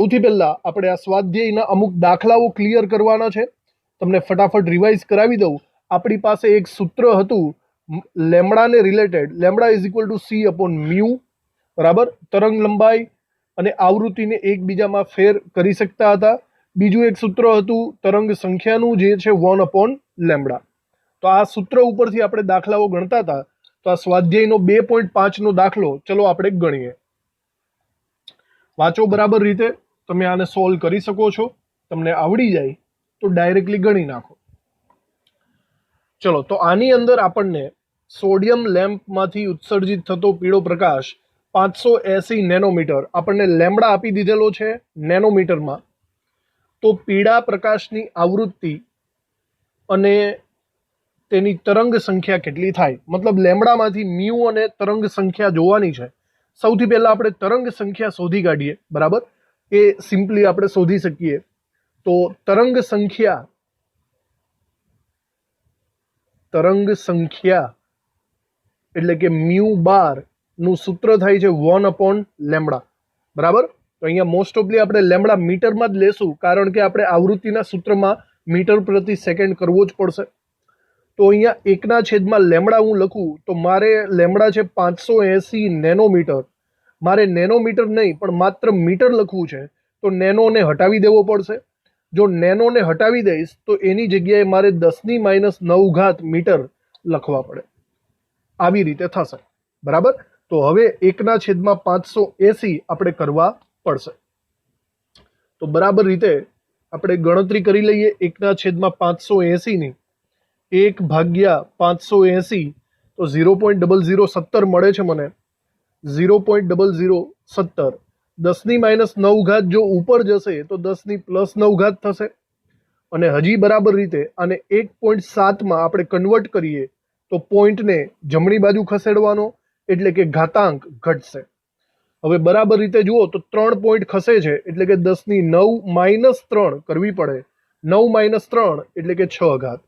સૌથી પહેલા આપણે આ સ્વાધ્યાયના અમુક દાખલાઓ ક્લિયર કરવાના છે. તમને ફટાફટ રિવાઇઝ કરાવી દઉં. આપણી પાસે એક સૂત્ર હતું લેમ્બડાને related, lambda is equal to c upon mu, બરાબર. તરંગ લંબાઈ અને આવૃત્તિને એકબીજામાં ફેર કરી શકતા હતા. બીજું એક સૂત્ર હતું તરંગ સંખ્યાનું, જે છે 1 અપોન લેમ્બડા. તો આ સૂત્ર ઉપરથી આપણે દાખલાઓ ગણતા હતા. તો આ સ્વાધ્યાયનો 2.5 દાખલો ચલો આપણે ગણીએ. વાંચો બરાબર રીતે, તમે આને સોલ્વ કરી શકો છો. તમને આવડી જાય તો ડાયરેક્ટલી ગણી નાખો. ચલો, તો આની અંદર આપણને સોડિયમ લેમ્પમાંથી ઉત્સર્જિત થતો પીળો પ્રકાશ 580 નેનોમીટર, આપણને લેમ્બડા આપી દીધેલો છે નેનોમીટરમાં. તો પીળા પ્રકાશની આવૃત્તિ અને તેની તરંગ સંખ્યા કેટલી થાય, મતલબ લેમ્બડામાંથી મ્યુ અને તરંગ સંખ્યા જોવાની છે. સૌથી પહેલા આપણે તરંગ સંખ્યા શોધી કાઢીએ, બરાબર. એ સિમ્પલી આપણે શોધી શકીએ. તો તરંગ સંખ્યા એટલે કે મ્યુ બાર નું સૂત્ર થાય છે 1 અપોન લેમ્બડા, બરાબર. તો અહીંયા મોસ્ટ ઓફલી આપણે લેમ્બડા મીટરમાં જ લેશું, કારણ કે આપણે આવૃત્તિના સૂત્રમાં મીટર પ્રતિ સેકન્ડ કરવો જ પડશે. તો અહીંયા 1/, લેમ્બડા હું લખું તો મારે લેમ્બડા છે 580 નેનોમીટર. મારે નેનોમીટર નહીં પણ માત્ર મીટર લખવું છે, તો નેનોને હટાવી દેવો પડશે. જો નેનોને હટાવી દઈશ તો એની જગ્યાએ મારે 10⁻9 મીટર લખવા પડે. આવી રીતે થશે, બરાબર. તો હવે 1/580 આપણે કરવા પડશે. તો બરાબર રીતે આપણે ગણતરી કરી લઈએ 1/580 ની. 1/580 તો 0.0017 મળે છે મને. 0.017. 10⁻9 જો ઉપર જશે તો 10⁻9 થશે. અને હજી બરાબર રીતે આને 1.7માં આપણે કન્વર્ટ કરીએ તો પોઈન્ટને જમણી બાજુ ખસેડવાનો, એટલે કે ઘાતાંક ઘટશે. હવે બરાબર રીતે જુઓ તો 3 પોઈન્ટ ખસે છે, એટલે કે 10⁻9 -3 કરવી પડે. 9 - 3 એટલે કે 6.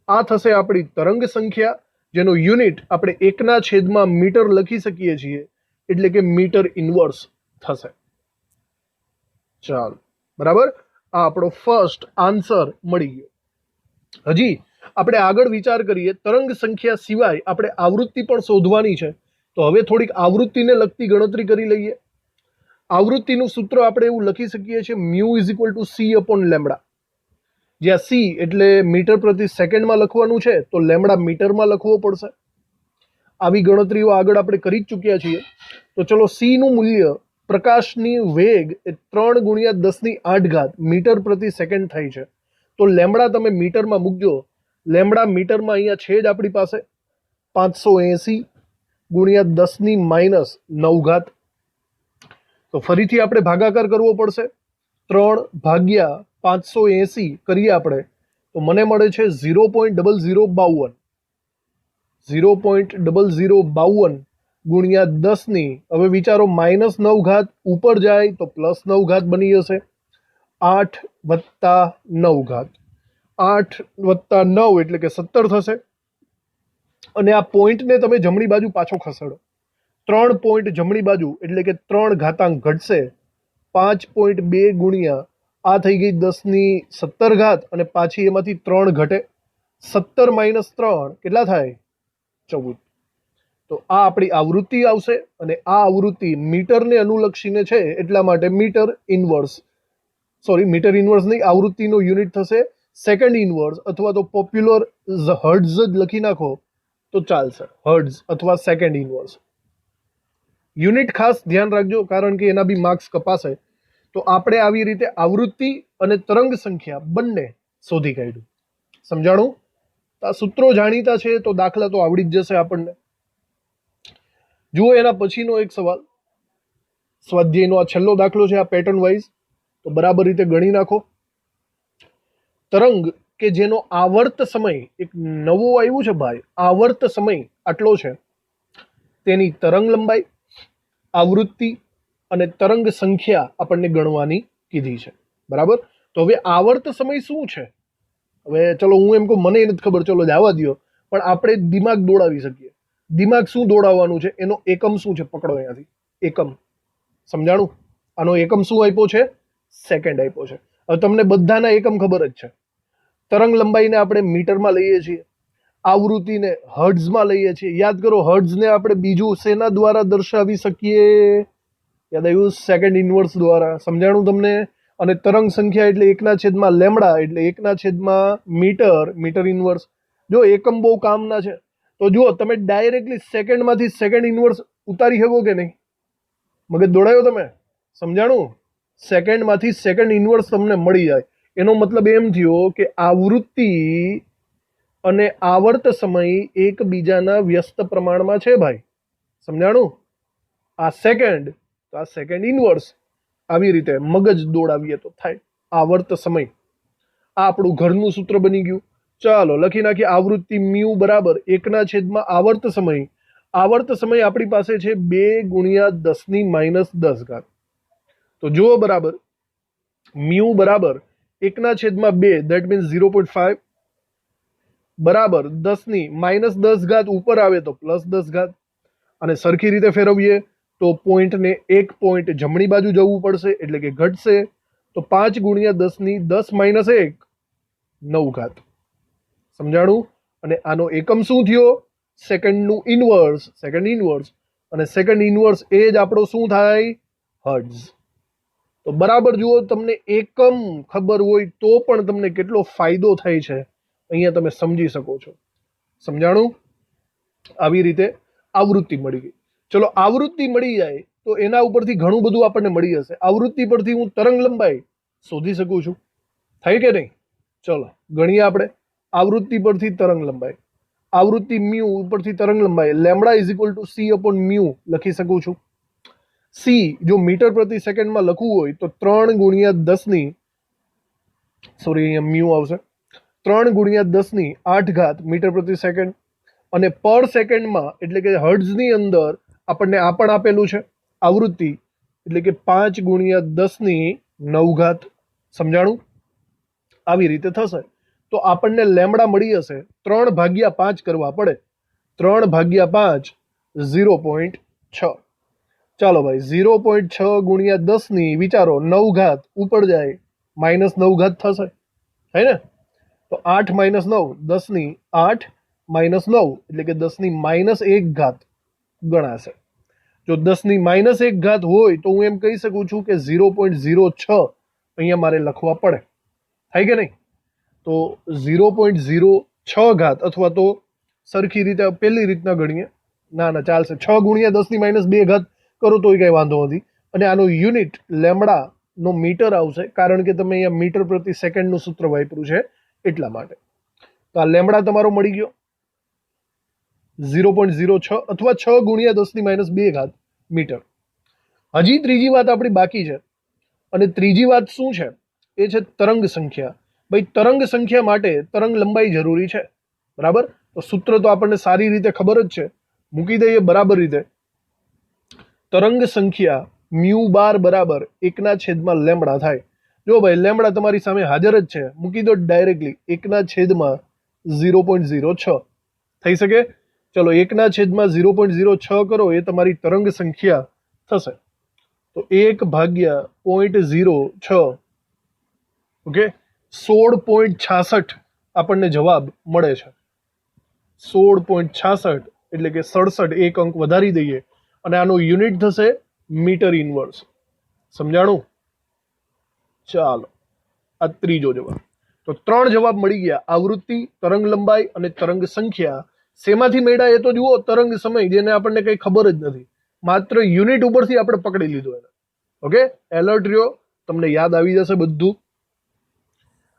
આ થશે આપણી તરંગ સંખ્યા, જેનો યુનિટ આપણે 1/, મીટર લખી શકીએ છીએ, એટલે કે મીટર ઇન્વર્સ થશે. ચાલો, બરાબર. આ આપણો ફર્સ્ટ આન્સર મળી ગયો. હજી આપણે આગળ વિચાર કરીએ. તરંગ સંખ્યા સિવાય આપણે આવૃત્તિ પણ શોધવાની છે. તો હવે થોડીક આવૃત્તિને લગતી ગણતરી કરી લઈએ. આવૃત્તિનું સૂત્ર આપણે એવું લખી શકીએ છીએ mu is equal to c upon lambda, જ્યાં સી એટલે મીટર પ્રતિ સેકન્ડમાં લખવાનું છે, તો લેમ્બડા મીટરમાં લખવો પડશે. આવી ગણતરીઓ આગળ આપણે કરી જ ચૂક્યા છીએ. તો ચલો, સી નું મૂલ્ય, પ્રકાશની વેગ એ 3 × 10⁸ મીટર પ્રતિ સેકન્ડ થાય છે. તો લેમ્બડા તમે મીટરમાં મૂકજો. લેમ્બડા મીટરમાં અહીંયા છે જ આપણી પાસે 580 × 10⁻9. તો ફરીથી આપણે ભાગાકાર કરવો પડશે. 3/580 કરીએ આપણે તો મને મળે છે 0.0052. 0.0052 ગુણ્યા 10 હવે વિચારો -9 ઉપર જાય તો +9 બની જશે. 8 + 9, 8 + 9 એટલે કે 17 થશે. અને આ પોઈન્ટને તમે જમણી બાજુ પાછો ખસેડો. 3 પોઈન્ટ જમણી બાજુ એટલે કે 3 ઘાતાંક ઘટશે. 5.2 ગુણ્યા આ થઈ ગઈ 10⁻17 અને પાછી એમાંથી 3 ઘટે. 17 - 3 કેટલા થાય? 14. તો આ આપણી આવૃત્તિ આવશે. અને આ આવૃત્તિ મીટરને અનુલક્ષીને છે, એટલા માટે મીટર ઇન્વર્સ નહીં, આવૃત્તિનો યુનિટ થશે સેકન્ડ ઇન્વર્સ, અથવા તો પોપ્યુલર હર્ટ્ઝ જ લખી નાખો તો ચાલશે. હર્ટ્ઝ અથવા સેકન્ડ ઇન્વર્સ. યુનિટ ખાસ ધ્યાન રાખજો, કારણ કે એના બી માર્ક્સ કપાશે. તો આપણે આવી રીતે આવૃત્તિ અને તરંગ સંખ્યા બંને શોધી કાઢ્યું. સમજાણું? આ સૂત્રો જાણીતા છે તો દાખલા તો આવડી જ જશે આપણને. જુઓ એના પછીનો એક સવાલ. સ્વાધ્યાયનો આ છેલ્લો દાખલો છે, આ પેટર્ન વાઇઝ. તો બરાબર રીતે ગણી નાખો. તરંગ કે જેનો આવર્ત સમય, એક નવો આવ્યું છે ભાઈ, આવર્ત સમય આટલો છે, તેની તરંગ લંબાઈ, આવૃત્તિ અને તરંગ સંખ્યા આપણને ગણવાની કીધી છે, બરાબર. તો હવે આવર્ત સમય શું છે? હવે ચલો હું એમ કહું, મને નથી ખબર, ચલો જવા દો, પણ આપણે દિમાગ દોડાવી શકીએ. દિમાગ શું દોડાવવાનું છે, એનો એકમ શું છે, પકડો અહીંયાથી. એકમ સમજાણું? આનો એકમ શું આપ્યો છે? સેકન્ડ આપ્યો છે. હવે તમને બધાના એકમ ખબર જ છે. તરંગ લંબાઈને આપણે મીટરમાં લઈએ છીએ, આવૃત્તિને હર્ટ્ઝમાં લઈએ છીએ. યાદ કરો, હર્ટ્ઝને આપણે બીજું શેના દ્વારા દર્શાવી શકીએ? યાદ આવ્યું? સેકન્ડ ઇનવર્સ દ્વારા. સમજાણું તમને? અને તરંગ સંખ્યા એટલે 1/, લેમડા એટલે 1/, મીટર ઇનવર્સ. જો એકમ બહુ કામના છે. તો જુઓ, તમે ડાયરેક્ટલી સેકન્ડમાંથી સેકન્ડ ઇનવર્સ ઉતારી શકો કે નહીં? મગજ દોડાયો તમે? સમજાણું? સેકન્ડમાંથી સેકન્ડ ઇનવર્સ તમને મળી જાય. એનો મતલબ એમ થયો કે આવૃત્તિ અને આવર્ત સમય એકબીજાના વ્યસ્ત પ્રમાણમાં છે ભાઈ. સમજાણું? આ સેકન્ડ તો આ સેકન્ડ ઇનવર્સ. આવી રીતે મગજ દોડાવીએ તો થાય. આવર્ત સમય, આ આપણું ઘરનું સૂત્ર બની ગયું. ચાલો લખી નાખીએ. આવૃત્તિ મ્યુ બરાબર 1/, આવર્ત સમય. આવર્ત સમય આપણી પાસે છે 2 × 10⁻10. તો જુઓ બરાબર, મ્યુ બરાબર 1/2, દેટ મીન્સ 0.5 બરાબર 10⁻10 ઉપર આવે તો +10. અને સરખી રીતે ફેરવીએ તો પોઈન્ટને એક પોઈન્ટ જમણી બાજુ જવું પડશે, એટલે કે ઘટશે. તો 5 × 10⁻1 9. સમજાણું? અને આનો એકમ શું થયો? સેકન્ડનું ઇનવર્સ, સેકન્ડ ઇનવર્સ. અને સેકન્ડ ઇનવર્સ એ જ આપણો શું થાય? હર્ટ્ઝ. તો બરાબર જુઓ, તમને એકમ ખબર હોય તો પણ તમને કેટલો ફાયદો થાય છે અહીંયા તમે સમજી શકો છો. સમજાણું? આવી રીતે આવૃત્તિ મળી ગઈ. ચલો, આવૃત્તિ મળી જાય તો એના ઉપરથી ઘણું બધું આપણને મળી જશે. આવૃત્તિ પરથી હું તરંગ લંબાઈ શોધી શકું છું. થાય કે નહીં? ચલો ગણીએ આપણે. આવૃત્તિ પરથી તરંગ લંબાઈ, આવૃત્તિ મ્યુ ઉપરથી તરંગ લંબાઈ, લેમડા = c/μ લખી શકું છું. સી જો મીટર પ્રતિ સેકન્ડમાં લખવું હોય તો 3 × 10 સોરી અહીંયા મ્યુ આવશે, 3 × 10⁸ મીટર પ્રતિ સેકન્ડ. અને પર સેકન્ડમાં એટલે કે હર્ટ્ઝની અંદર આપણને આ પણ આપેલું છે આવૃત્તિ, એટલે કે 5 × 10⁹. સમજાણું? આવી રીતે થશે તો આપણને લેમડા મળી હશે 3/5 કરવા પડે. 3/5 0.6. ચાલો ભાઈ, 0.6 × 10 વિચારો 9 ઉપર જાય -9 થશે. હે ને? તો 8 - 9 10⁸ એટલે કે 10⁻1 ગણાશે. જો 10⁻1 હોય તો હું એમ કહી શકું છું કે 0.06 અહીંયા મારે લખવા પડે. થાય કે નહીં? તો 0.06 અથવા તો સરખી રીતે પહેલી રીતના ગણીએ. ના ચાલશે. 6 × 10⁻2 કરો તોય કંઈ વાંધો નથી. અને આનો યુનિટ લેમડાનો મીટર આવશે, કારણ કે તમે અહીંયા મીટર પ્રતિ સેકન્ડનું સૂત્ર વાપર્યું છે એટલા માટે. તો આ લેમડા તમારો મળી ગયો 0.06 અથવા 6 × 10⁻2 મીટર. હજી ત્રીજી વાત આપણી બાકી છે. અને ત્રીજી વાત શું છે? એ છે તરંગ સંખ્યા. ભાઈ, તરંગ સંખ્યા માટે તરંગ લંબાઈ જરૂરી છે. બરાબર? તો સૂત્ર તો આપણને સારી રીતે ખબર જ છે, મૂકી દઈએ બરાબર રીતે. તરંગ સંખ્યા મ્યુ બાર બરાબર 1/લેમડા થાય. જો ભાઈ, લેમડા તમારી સામે હાજર જ છે, મૂકી દો ડાયરેક્ટલી 1/0.06 થઈ શકે. ચલો 1/0.06 કરો, એ તમારી તરંગ સંખ્યા થશે. તો 1/0.06 ઓકે 16.66 આપણને જવાબ મળે છે. 16.66 એટલે કે 67 એક અંક વધારી દઈએ અને આનો યુનિટ થશે મીટર ઇનવર્સ. સમજાણું? ચાલો, આ ત્રીજો જવાબ. તો 3 જવાબ મળી ગયા: આવૃત્તિ, તરંગ લંબાઈ અને તરંગ સંખ્યા. શેમાંથી મળ્યા એ તો જુઓ. તરંગ સમય, જેને આપણને કંઈ ખબર જ નથી, માત્ર યુનિટ ઉપરથી આપણે પકડી લીધો એને. ઓકે, એલર્ટ રહ્યો, તમને યાદ આવી જશે બધું.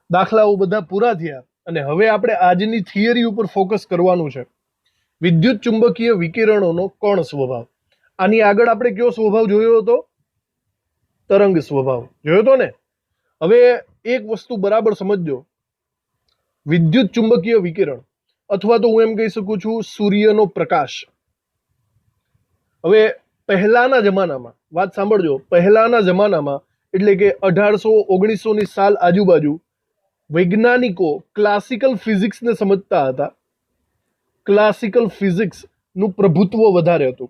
દાખલાઓ બધા પૂરા થયા અને હવે આપણે આજની થિયરી ઉપર ફોકસ કરવાનું છે. વિદ્યુત ચુંબકીય વિકિરણોનો કણ સ્વભાવ. આની આગળ આપણે કયો સ્વભાવ જોયો હતો? તરંગ સ્વભાવ જોયો હતો ને. હવે એક વસ્તુ બરાબર સમજજો. વિદ્યુત ચુંબકીય વિકિરણ અથવા તો હું એમ કહી શકું છું સૂર્યનો પ્રકાશ. હવે પહેલાના જમાનામાં, વાત સાંભળજો, પહેલાના જમાનામાં એટલે કે 1800-1900ની સાલ આજુબાજુ વૈજ્ઞાનિકો ક્લાસિકલ ફિઝિક્સને સમજતા હતા. ક્લાસિકલ ફિઝિક્સનું પ્રભુત્વ વધારે હતું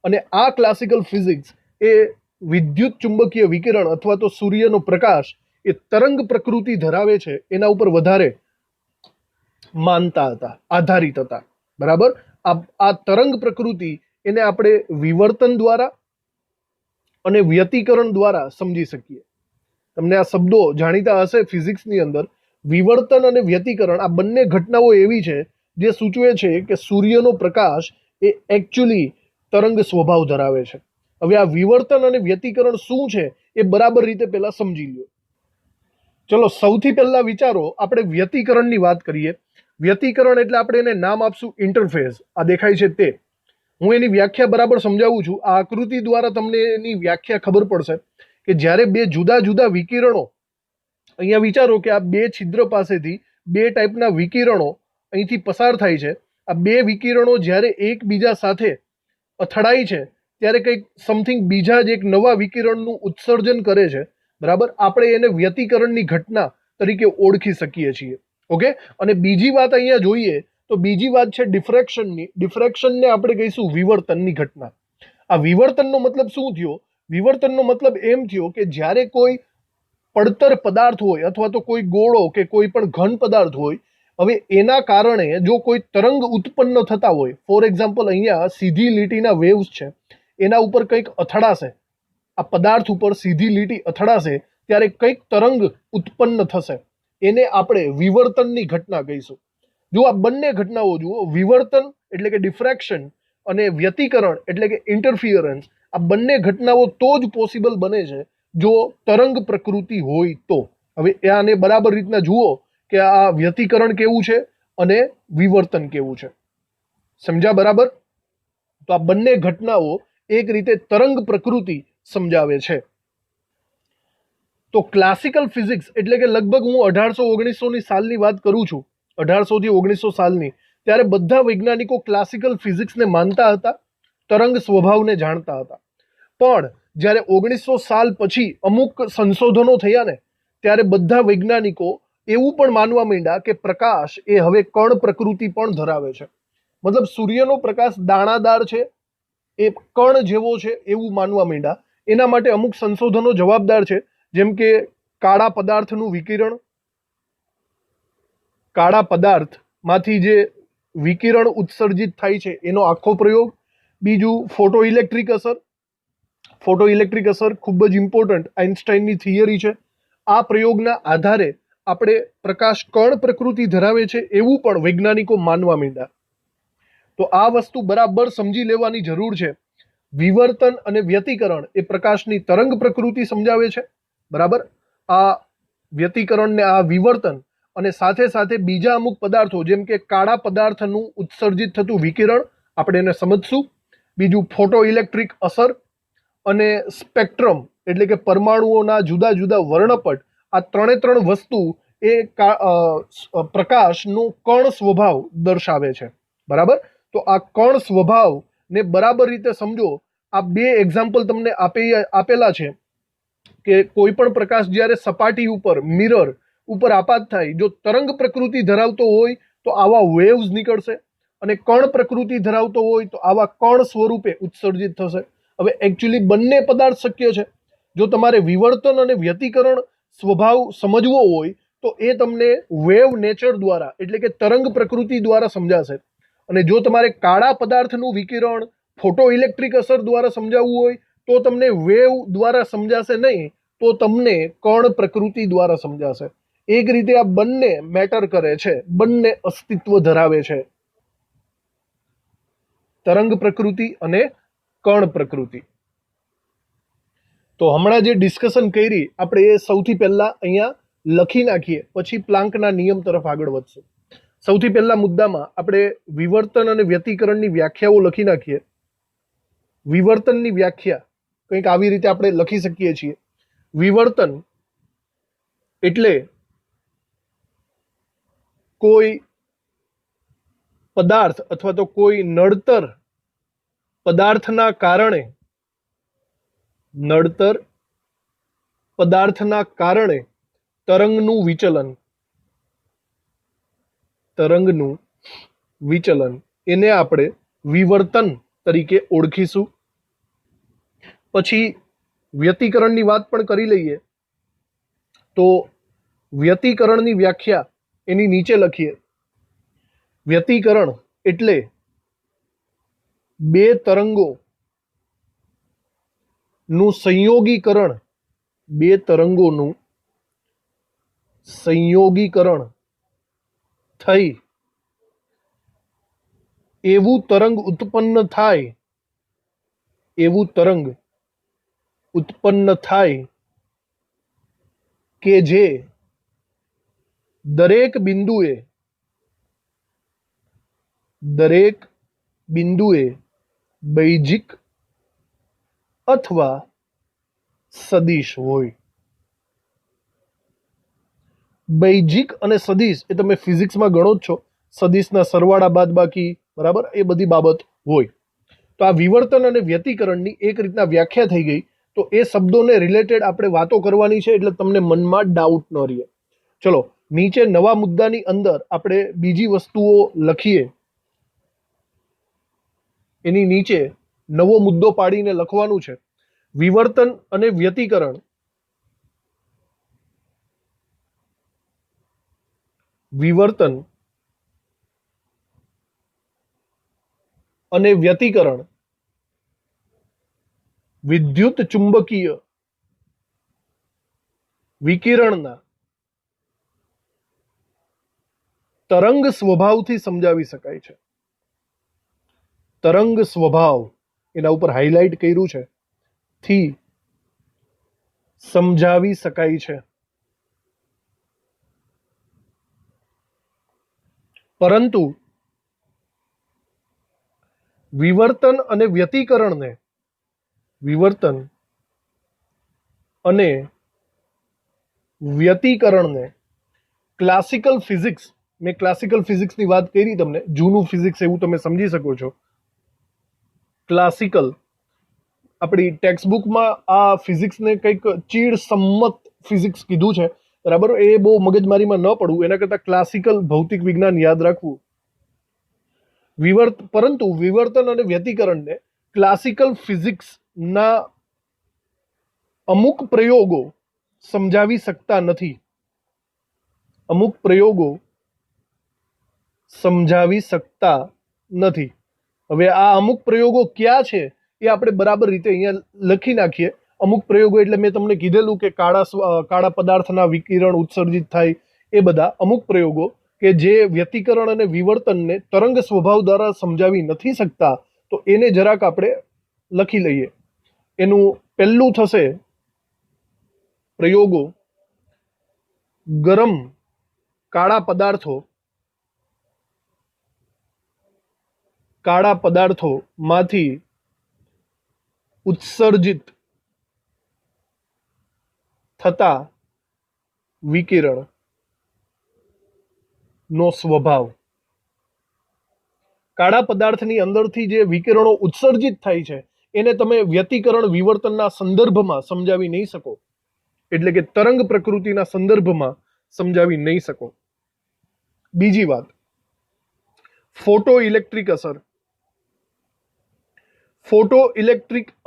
અને આ ક્લાસિકલ ફિઝિક્સ એ વિદ્યુત ચુંબકીય વિકિરણ અથવા તો સૂર્યનો પ્રકાશ એ તરંગ પ્રકૃતિ ધરાવે છે એના ઉપર વધારે માનતા હતા, આધારિત હતા. બરાબર. આ તરંગ પ્રકૃતિ એને આપણે વિવર્તન દ્વારા અને વ્યતિકરણ દ્વારા સમજી શકીએ. તમને આ શબ્દો જાણીતા હશે ફિઝિક્સની અંદર. વિવર્તન અને વ્યતિકરણ આ બંને ઘટનાઓ એવી છે જે સૂચવે છે કે સૂર્યનો પ્રકાશ એ એકચ્યુઅલી તરંગ સ્વભાવ ધરાવે છે. હવે આ વિવર્તન અને વ્યતિકરણ શું છે એ બરાબર રીતે પહેલા સમજી લો. ચલો સૌથી પહેલા વિચારો આપણે વ્યતિકરણની વાત કરીએ. વ્યતિકરણ એટલે આપણે એને નામ આપશું ઇન્ટરફેસ. આ દેખાય છે તે. હું એની વ્યાખ્યા બરાબર સમજાવું છું. આ આકૃતિ દ્વારા તમને એની વ્યાખ્યા ખબર પડશે કે જ્યારે બે જુદા જુદા વિકિરણો, અહીંયા વિચારો કે આ બે છિદ્ર પાસેથી બે ટાઈપના વિકિરણો અહીંથી પસાર થાય છે. આ બે વિકિરણો જ્યારે એકબીજા સાથે અથડાય છે ત્યારે કંઈક સમથિંગ બીજા જ એક નવા વિકિરણનું ઉત્સર્જન કરે છે. બરાબર. આપણે એને વ્યતિકરણની ઘટના તરીકે ઓળખી શકીએ છીએ. ઓકે. અને બીજી વાત અહીંયા જોઈએ તો બીજી વાત છે ડિફ્રેક્શનની. ડિફ્રેક્શનને આપણે કહીશું વિવર્તનની ઘટના. આ વિવર્તનનો મતલબ શું થયો? વિવર્તનનો મતલબ એમ થયો કે જ્યારે કોઈ પડતર પદાર્થ હોય અથવા તો કોઈ ગોળો કે કોઈ પણ ઘન પદાર્થ હોય, હવે એના કારણે જો કોઈ તરંગ ઉત્પન્ન થતા હોય, ફોર એક્ઝામ્પલ અહીંયા સીધી લીટીના વેવ્સ છે, એના ઉપર કંઈક અથડાશે, આ પદાર્થ ઉપર સીધી લીટી અથડાશે ત્યારે કંઈક તરંગ ઉત્પન્ન થશે, એને આપણે વિવર્તનની ઘટના કહીશું. જો આ બંને ઘટનાઓ જુઓ, વિવર્તન એટલે કે ડિફ્રેક્શન અને વ્યતિકરણ એટલે કે ઇન્ટરફિયરન્સ, આ બંને ઘટનાઓ તો જ પોસિબલ બને છે જો તરંગ પ્રકૃતિ હોય તો. હવે આને બરાબર રીતના જુઓ કે આ વ્યતિકરણ કેવું છે અને વિવર્તન કેવું છે. સમજ્યા બરાબર? તો આ બંને ઘટનાઓ એક રીતે તરંગ પ્રકૃતિ સમજાવે છે. તો ક્લાસિકલ ફિઝિક્સ એટલે કે લગભગ હું 1800-1900ની સાલની વાત કરું છું, 1800 થી 1900 સાલની, ત્યારે બધા વૈજ્ઞાનિકો ક્લાસિકલ ફિઝિક્સને માનતા હતા, તરંગ સ્વભાવને જાણતા હતા. પણ જ્યારે 1900 સાલ પછી અમુક સંશોધનો થયા ને ત્યારે બધા વૈજ્ઞાનિકો એવું પણ માનવા માંડ્યા કે પ્રકાશ એ હવે કણ પ્રકૃતિ પણ ધરાવે છે. મતલબ સૂર્યનો પ્રકાશ દાણાદાર છે, એ કણ જેવો છે એવું માનવા માંડ્યા. એના માટે અમુક સંશોધનો જવાબદાર છે, જેમ કે કાળા પદાર્થનું વિકિરણ, કાળા પદાર્થમાંથી જે વિકિરણ ઉત્સર્જિત થાય છે એનો આખો પ્રયોગ. બીજું ફોટો ઇલેક્ટ્રિક અસર. ફોટો ઇલેક્ટ્રિક અસર ખૂબ જ ઇમ્પોર્ટન્ટ આઇન્સ્ટાઈનની થિયરી છે. આ પ્રયોગના આધારે આપણે પ્રકાશ કણ પ્રકૃતિ ધરાવે છે એવું પણ વૈજ્ઞાનિકો માનવા માંડ્યા. તો આ વસ્તુ બરાબર સમજી લેવાની જરૂર છે. વિવર્તન અને વ્યતિકરણ એ પ્રકાશની તરંગ પ્રકૃતિ સમજાવે છે. બરાબર. આ વ્યતિકરણ ને આ વિવર્તન અને સાથે સાથે બીજા અમુક પદાર્થો જેમ કે કાળા પદાર્થનું ઉત્સર્જિત થતું વિકિરણ આપણે એને સમજશું. બીજું ફોટો ઇલેક્ટ્રિક અસર અને સ્પેક્ટ્રમ એટલે કે પરમાણુઓના જુદા જુદા વર્ણપટ, આ ત્રણ વસ્તુ એ પ્રકાશનો કણ સ્વભાવ દર્શાવે છે. બરાબર. તો આ કણ સ્વભાવને બરાબર રીતે સમજો. આ બે એક્ઝામ્પલ તમને આપેલા છે કે કોઈ પણ પ્રકાશ જ્યારે સપાટી ઉપર મિરર ઉપર આપાત થાય, જો તરંગ પ્રકૃતિ ધરાવતો હોય તો આવા વેવ્સ નીકળશે, અને કણ પ્રકૃતિ ધરાવતો હોય તો આવા કણ સ્વરૂપે ઉત્સર્જિત થશે. હવે એકચ્યુઅલી બંને પદાર્થ શક્ય છે. જો તમારે વિવર્તન અને વ્યતિકરણ સ્વભાવ સમજવો હોય તો એ તમને વેવ નેચર દ્વારા એટલે કે તરંગ પ્રકૃતિ દ્વારા સમજાશે. અને જો તમારે કાળા પદાર્થનું વિકિરણ ફોટો ઇલેક્ટ્રિક અસર દ્વારા સમજાવવું હોય તો તમને વેવ દ્વારા સમજાશે નહીં, તો તમને કણ પ્રકૃતિ દ્વારા સમજાશે. એક રીતે આ બંને મેટર કરે છે, બંને અસ્તિત્વ ધરાવે છે, તરંગ પ્રકૃતિ અને કણ પ્રકૃતિ. તો હમણાં જે ડિસ્કશન કરી આપણે એ સૌથી પહેલા અહીંયા લખી નાખીએ, પછી પ્લાન્કના નિયમ તરફ આગળ વધશું. સૌથી પહેલા મુદ્દામાં આપણે વિવર્તન અને વ્યતિકરણની વ્યાખ્યાઓ લખી નાખીએ. વિવર્તનની વ્યાખ્યા કંઈક આવી રીતે આપણે લખી શકીએ છીએ. વિવર્તન એટલે કોઈ પદાર્થ અથવા તો કોઈ નડતર પદાર્થના કારણે તરંગનું વિચલન એને આપણે વિવર્તન તરીકે ઓળખીશું. પછી વ્યતિકરણની વાત પણ કરી લઈએ તો વ્યતિકરણની વ્યાખ્યા એની નીચે લખીએ. વ્યતિકરણ એટલે બે તરંગો નું સંયોગીકરણ, બે તરંગોનું સંયોગીકરણ થઈ એવું તરંગ ઉત્પન્ન થાય, એવું તરંગ ઉત્પન્ન થાય કે જે દરેક બિંદુએ બૈજિક અથવા સદિશ હોય. બૈજિક અને સદિશ એ તમે ફિઝિક્સમાં ગણો જ છો, સદિશના સરવાળા બાદબાકી, બરાબર, એ બધી બાબત હોય. તો આ વિવર્તન અને વ્યતિકરણની એક રીતના વ્યાખ્યા થઈ ગઈ. તો એ શબ્દોને રિલેટેડ આપણે વાતો કરવાની છે, એટલે તમને મનમાં ડાઉટ ન રહે. ચલો નીચે નવા મુદ્દાની અંદર આપણે બીજી વસ્તુઓ લખીએ. એની નીચે નવો મુદ્દો પાડીને લખવાનું છે. વિવર્તન અને વ્યતિકરણ વિદ્યુત ચુંબકીય વિકિરણના તરંગ સ્વભાવથી સમજાવી શકાય છે. તરંગ સ્વભાવ એના ઉપર હાઇલાઇટ કર્યું છે, થી સમજાવી શકાય છે. પરંતુ વિવર્તન અને વ્યતિકરણને ક્લાસિકલ ફિઝિક્સ, મેં ક્લાસિકલ ફિઝિક્સની વાત કરી તમને, જૂનું ફિઝિક્સ એવું તમે સમજી શકો છો. ક્લાસિકલ આપણી ટેક્સ્ટબુકમાં આ ફિઝિક્સને કંઈક ચીડ સંમત ફિઝિક્સ કીધું છે, બરાબર. એ બહુ મગજમારીમાં ન પડવું, એના કરતાં ક્લાસિકલ ભૌતિક વિજ્ઞાન યાદ રાખવું. પરંતુ વિવર્તન અને વ્યતિકરણને ક્લાસિકલ ફિઝિક્સના અમુક પ્રયોગો સમજાવી શકતા નથી. અમુક પ્રયોગો સમજાવી શકતા નથી. હવે આ અમુક પ્રયોગો ક્યાં છે એ આપણે બરાબર રીતે અહીંયા લખી નાખીએ. અમુક પ્રયોગો એટલે મેં તમને કીધેલું કે કાળા પદાર્થના વિકિરણ ઉત્સર્જિત થાય, એ બધા અમુક પ્રયોગો કે જે વ્યતિકરણ અને વિવર્તનને તરંગ સ્વભાવ દ્વારા સમજાવી નથી શકતા. તો એને જરાક આપણે લખી લઈએ. એનું પહેલું થશે પ્રયોગો ગરમ કાળા પદાર્થોમાંથી ઉત્સર્જિત થતા વિકિરણ નો સ્વભાવ. કાળા પદાર્થની અંદરથી જે વિકિરણો ઉત્સર્જિત થાય છે એને તમે વ્યતિકરણ વિવર્તનના સંદર્ભમાં સમજાવી નહીં શકો, એટલે કે તરંગ પ્રકૃતિના સંદર્ભમાં સમજાવી નહીં શકો. બીજી વાત, ફોટો ઇલેક્ટ્રિક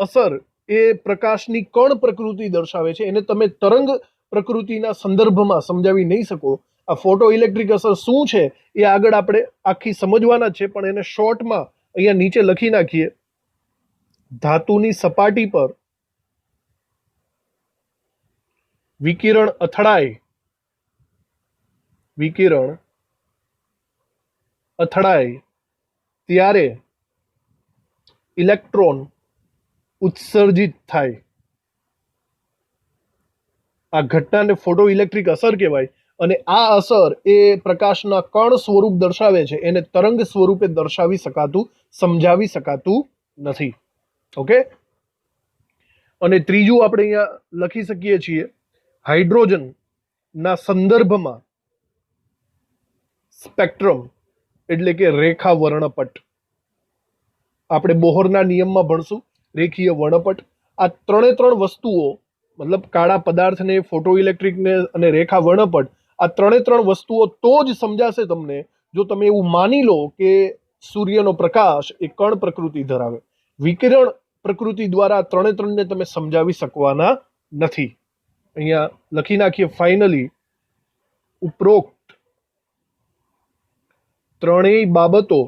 અસર એ પ્રકાશની કણ પ્રકૃતિ દર્શાવે છે, એને તમે તરંગ પ્રકૃતિના સંદર્ભમાં સમજાવી નહીં શકો. આ ફોટો ઇલેક્ટ્રિક અસર શું છે એ આગળ આપણે આખી સમજવાના છે, પણ એને શોર્ટમાં અહીંયા નીચે લખી નાખીએ. ધાતુની સપાટી પર વિકિરણ અથડાય ત્યારે ઇલેક્ટ્રોન ઉત્સર્જિત થાય. આ ઘટનાને ફોટો ઇલેક્ટ્રિક અસર કહેવાય. અને આ અસર એ પ્રકાશના કણ સ્વરૂપ દર્શાવે છે, એને તરંગ સ્વરૂપે સમજાવી શકાતું નથી. ઓકે. અને ત્રીજું આપણે અહીંયા લખી શકીએ છીએ, હાઇડ્રોજનના સંદર્ભમાં સ્પેક્ટ્રમ એટલે કે રેખા વર્ણપટ. આપણે બોહરના નિયમમાં ભણશું રેખીય વર્ણપટ. આ ત્રણ વસ્તુઓ, મતલબ કાળા પદાર્થને, ફોટો ઇલેક્ટ્રિકને અને રેખા વર્ણપટ, આ ત્રણ વસ્તુઓ તો જ સમજાશે તમને જો તમે એવું માની લો કે સૂર્યનો પ્રકાશ એ કણ પ્રકૃતિ ધરાવે. વિકિરણ પ્રકૃતિ દ્વારા ત્રણે ત્રણને તમે સમજાવી શકવાના નથી. અહીંયા લખી નાખીએ ફાઇનલી ઉપરોક્ત ત્રણેય બાબતો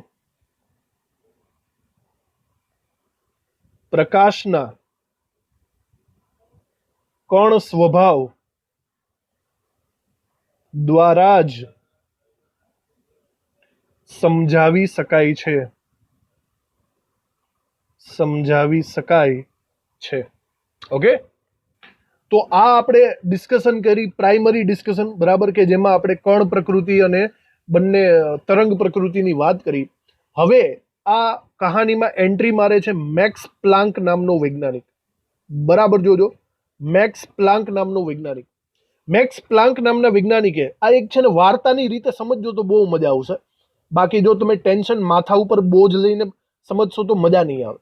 પ્રકાશના કણ સ્વભાવ દ્વારા જ સમજાવી શકાય છે. ઓકે, તો આ આપણે ડિસ્કશન કરી, પ્રાઇમરી ડિસ્કશન, બરાબર, કે જેમાં આપણે કણ પ્રકૃતિ અને બંને તરંગ પ્રકૃતિની વાત કરી. હવે આ કહાનીમાં એન્ટ્રી મારે છે મેક્સ પ્લાન્ક નામનો વૈજ્ઞાનિક. બરાબર, જોજો, મેક્સ પ્લાન્ક નામનો વૈજ્ઞાનિક. મેક્સ પ્લાન્ક નામના વૈજ્ઞાનિકે આ એક છે ને વાર્તાની રીતે સમજજો તો બહુ મજા આવશે. બાકી જો તમે ટેન્શન માથા ઉપર બોજ લઈને સમજશો તો મજા નહીં આવે.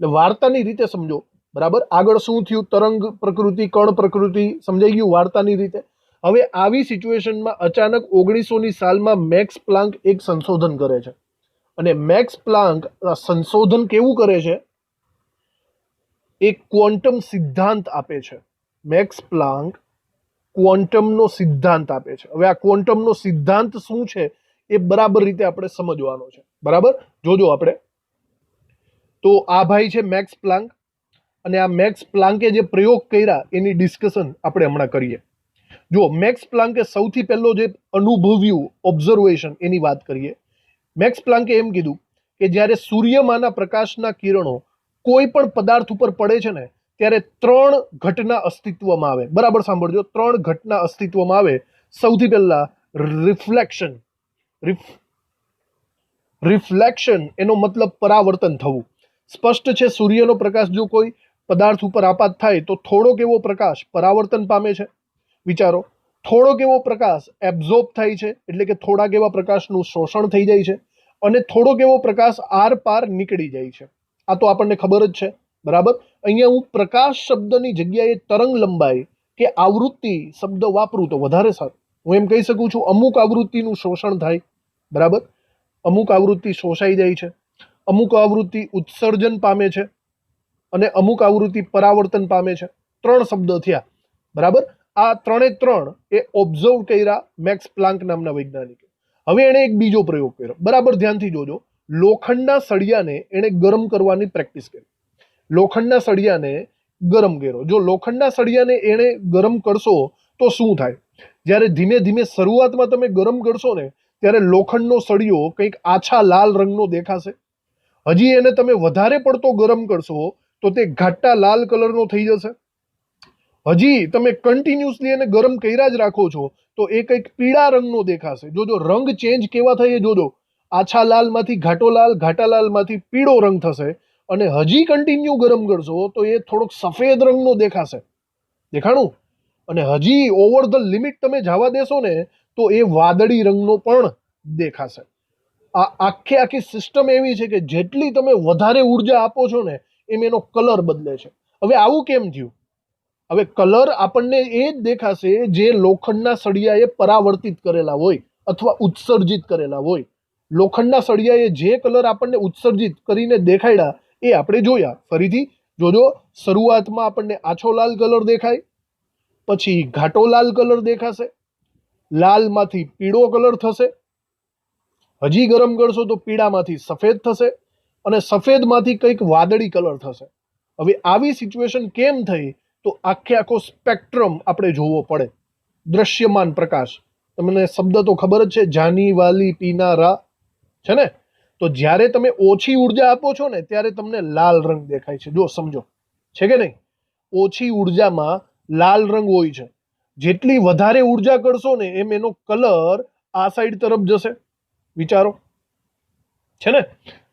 એટલે વાર્તાની રીતે સમજો. બરાબર, આગળ શું થયું, તરંગ પ્રકૃતિ, કણ પ્રકૃતિ સમજાઈ ગયું વાર્તાની રીતે. હવે આવી સિચ્યુએશનમાં અચાનક 1900ની સાલમાં મેક્સ પ્લાન્ક એક સંશોધન કરે છે. અને મેક્સ પ્લાન્ક સંશોધન કેવું કરે છે? એક ક્વોન્ટમ સિદ્ધાંત આપે છે. મેક્સ પ્લાન્ક ક્વોન્ટમનો સિદ્ધાંત આપે છે. હવે આ ક્વોન્ટમનો સિદ્ધાંત શું છે એ બરાબર રીતે આપણે સમજવાનો છે. બરાબર, જોજો આપણે. તો આ ભાઈ છે મેક્સ પ્લાન્ક, અને આ મેક્સ પ્લાન્કે જે પ્રયોગ કર્યા એની ડિસ્કશન આપણે હમણાં કરીએ. જો મેક્સ પ્લાન્કે સૌથી પહેલો જે અનુભવ્યું ઓબ્ઝર્વેશન એની વાત કરીએ. મેક્સ પ્લાન્કે એમ કીધું કે જ્યારે સૂર્યમાંના પ્રકાશના કિરણો કોઈ પણ પદાર્થ ઉપર પડે છે ને ત્યારે 3 ઘટના અસ્તિત્વમાં આવે. બરાબર સાંભળજો, 3 ઘટના અસ્તિત્વમાં આવે. સૌથી પહેલા રિફ્લેક્શન, એનો મતલબ પરાવર્તન થવું. સ્પષ્ટ છે, સૂર્યનો પ્રકાશ જો કોઈ પદાર્થ ઉપર આપાત થાય તો થોડોક એવો પ્રકાશ પરાવર્તન પામે છે. વિચારો, થોડોક એવો પ્રકાશ એબ્ઝોર્બ થાય છે, એટલે કે થોડાક એવા પ્રકાશનું શોષણ થઈ જાય છે, અને થોડોક એવો પ્રકાશ આર પાર નીકળી જાય છે. આ તો આપણને ખબર જ છે. બરાબર, અહીંયા હું પ્રકાશ શબ્દની જગ્યાએ તરંગ લંબાઈ કે આવૃત્તિ શબ્દ વાપરું તો વધારે સારું. હું એમ કહી શકું છું અમુક આવૃત્તિનું શોષણ થાય. બરાબર, અમુક આવૃત્તિ શોષાઈ જાય છે, અમુક આવૃત્તિ ઉત્સર્જન પામે છે, અને અમુક આવૃત્તિ પરાવર્તન પામે છે. 3 શબ્દ થયા. બરાબર, આ 3 એ ઓબ્ઝર્વ કર્યા મેક્સ પ્લાન્ક નામના વૈજ્ઞાનિકે. હવે એણે એક બીજો પ્રયોગ કર્યો. બરાબર ધ્યાનથી જોજો. લોખંડના સળિયાને એણે ગરમ કરવાની પ્રેક્ટિસ કરી. લોખંડના સળિયાને ગરમ કર્યો. જો લોખંડના સળિયાને એણે ગરમ કરશો તો શું થાય? જ્યારે ધીમે ધીમે શરૂઆતમાં તમે ગરમ કરશો ને ત્યારે લોખંડનો સળિયો કંઈક આછા લાલ રંગનો દેખાશે. હજી એને તમે વધારે પડતો ગરમ કરશો તો તે ઘાટા લાલ કલરનો થઈ જશે. હજી તમે કન્ટિન્યુઅસલી એને ગરમ કર્યા જ રાખો છો તો એ કંઈક પીળા રંગનો દેખાશે. જોજો રંગ ચેન્જ કેવા થાય જોજો. આછા લાલમાંથી ઘાટો લાલ, ઘાટા લાલમાંથી પીળો રંગ થશે. અને હજી કન્ટિન્યુ ગરમ કરશો તો એ થોડોક સફેદ રંગનો દેખાશે. દેખાણું? અને હજી ઓવર ધ લિમિટ તમે જવા દેશો ને તો એ વાદળી રંગનો પણ દેખાશે. આ આખી સિસ્ટમ એવી છે કે જેટલી તમે વધારે ઉર્જા આપો છો ને એમ એનો કલર બદલે છે. હવે આવું કેમ થયું? હવે કલર આપણને એ જ દેખાશે જે લોખંડના સળિયાએ પરાવર્તિત કરેલા હોય અથવા ઉત્સર્જિત કરેલા હોય. લોખંડના સળિયાએ જે કલર આપણને ઉત્સર્જિત કરીને દેખાડ્યા એ આપણે જોયા. ફરીથી જોજો, શરૂઆતમાં આપણને આછો લાલ કલર દેખાય, પછી ઘાટો લાલ કલર દેખાશે, લાલમાંથી પીળો કલર થશે, હજી ગરમ કરશો તો પીળામાંથી સફેદ થશે, અને સફેદમાંથી કંઈક વાદળી કલર થશે. હવે આવી સિચ્યુએશન કેમ થઈ? તો આખો સ્પેક્ટ્રમ આપણે જોવો પડે. દ્રશ્યમાન પ્રકાશ, તમને શબ્દ તો ખબર જ છે, જાની વાલી પીનારા છે ને. તો જ્યારે તમે ઓછી ઉર્જા આપો છો ને ત્યારે તમને લાલ રંગ દેખાય છે. જો સમજો, છે કે નહીં? ઓછી ઉર્જામાં લાલ રંગ હોય છે. જેટલી વધારે ઉર્જા કરશો ને એમ એનો કલર આ સાઈડ તરફ જશે. વિચારો, છે ને?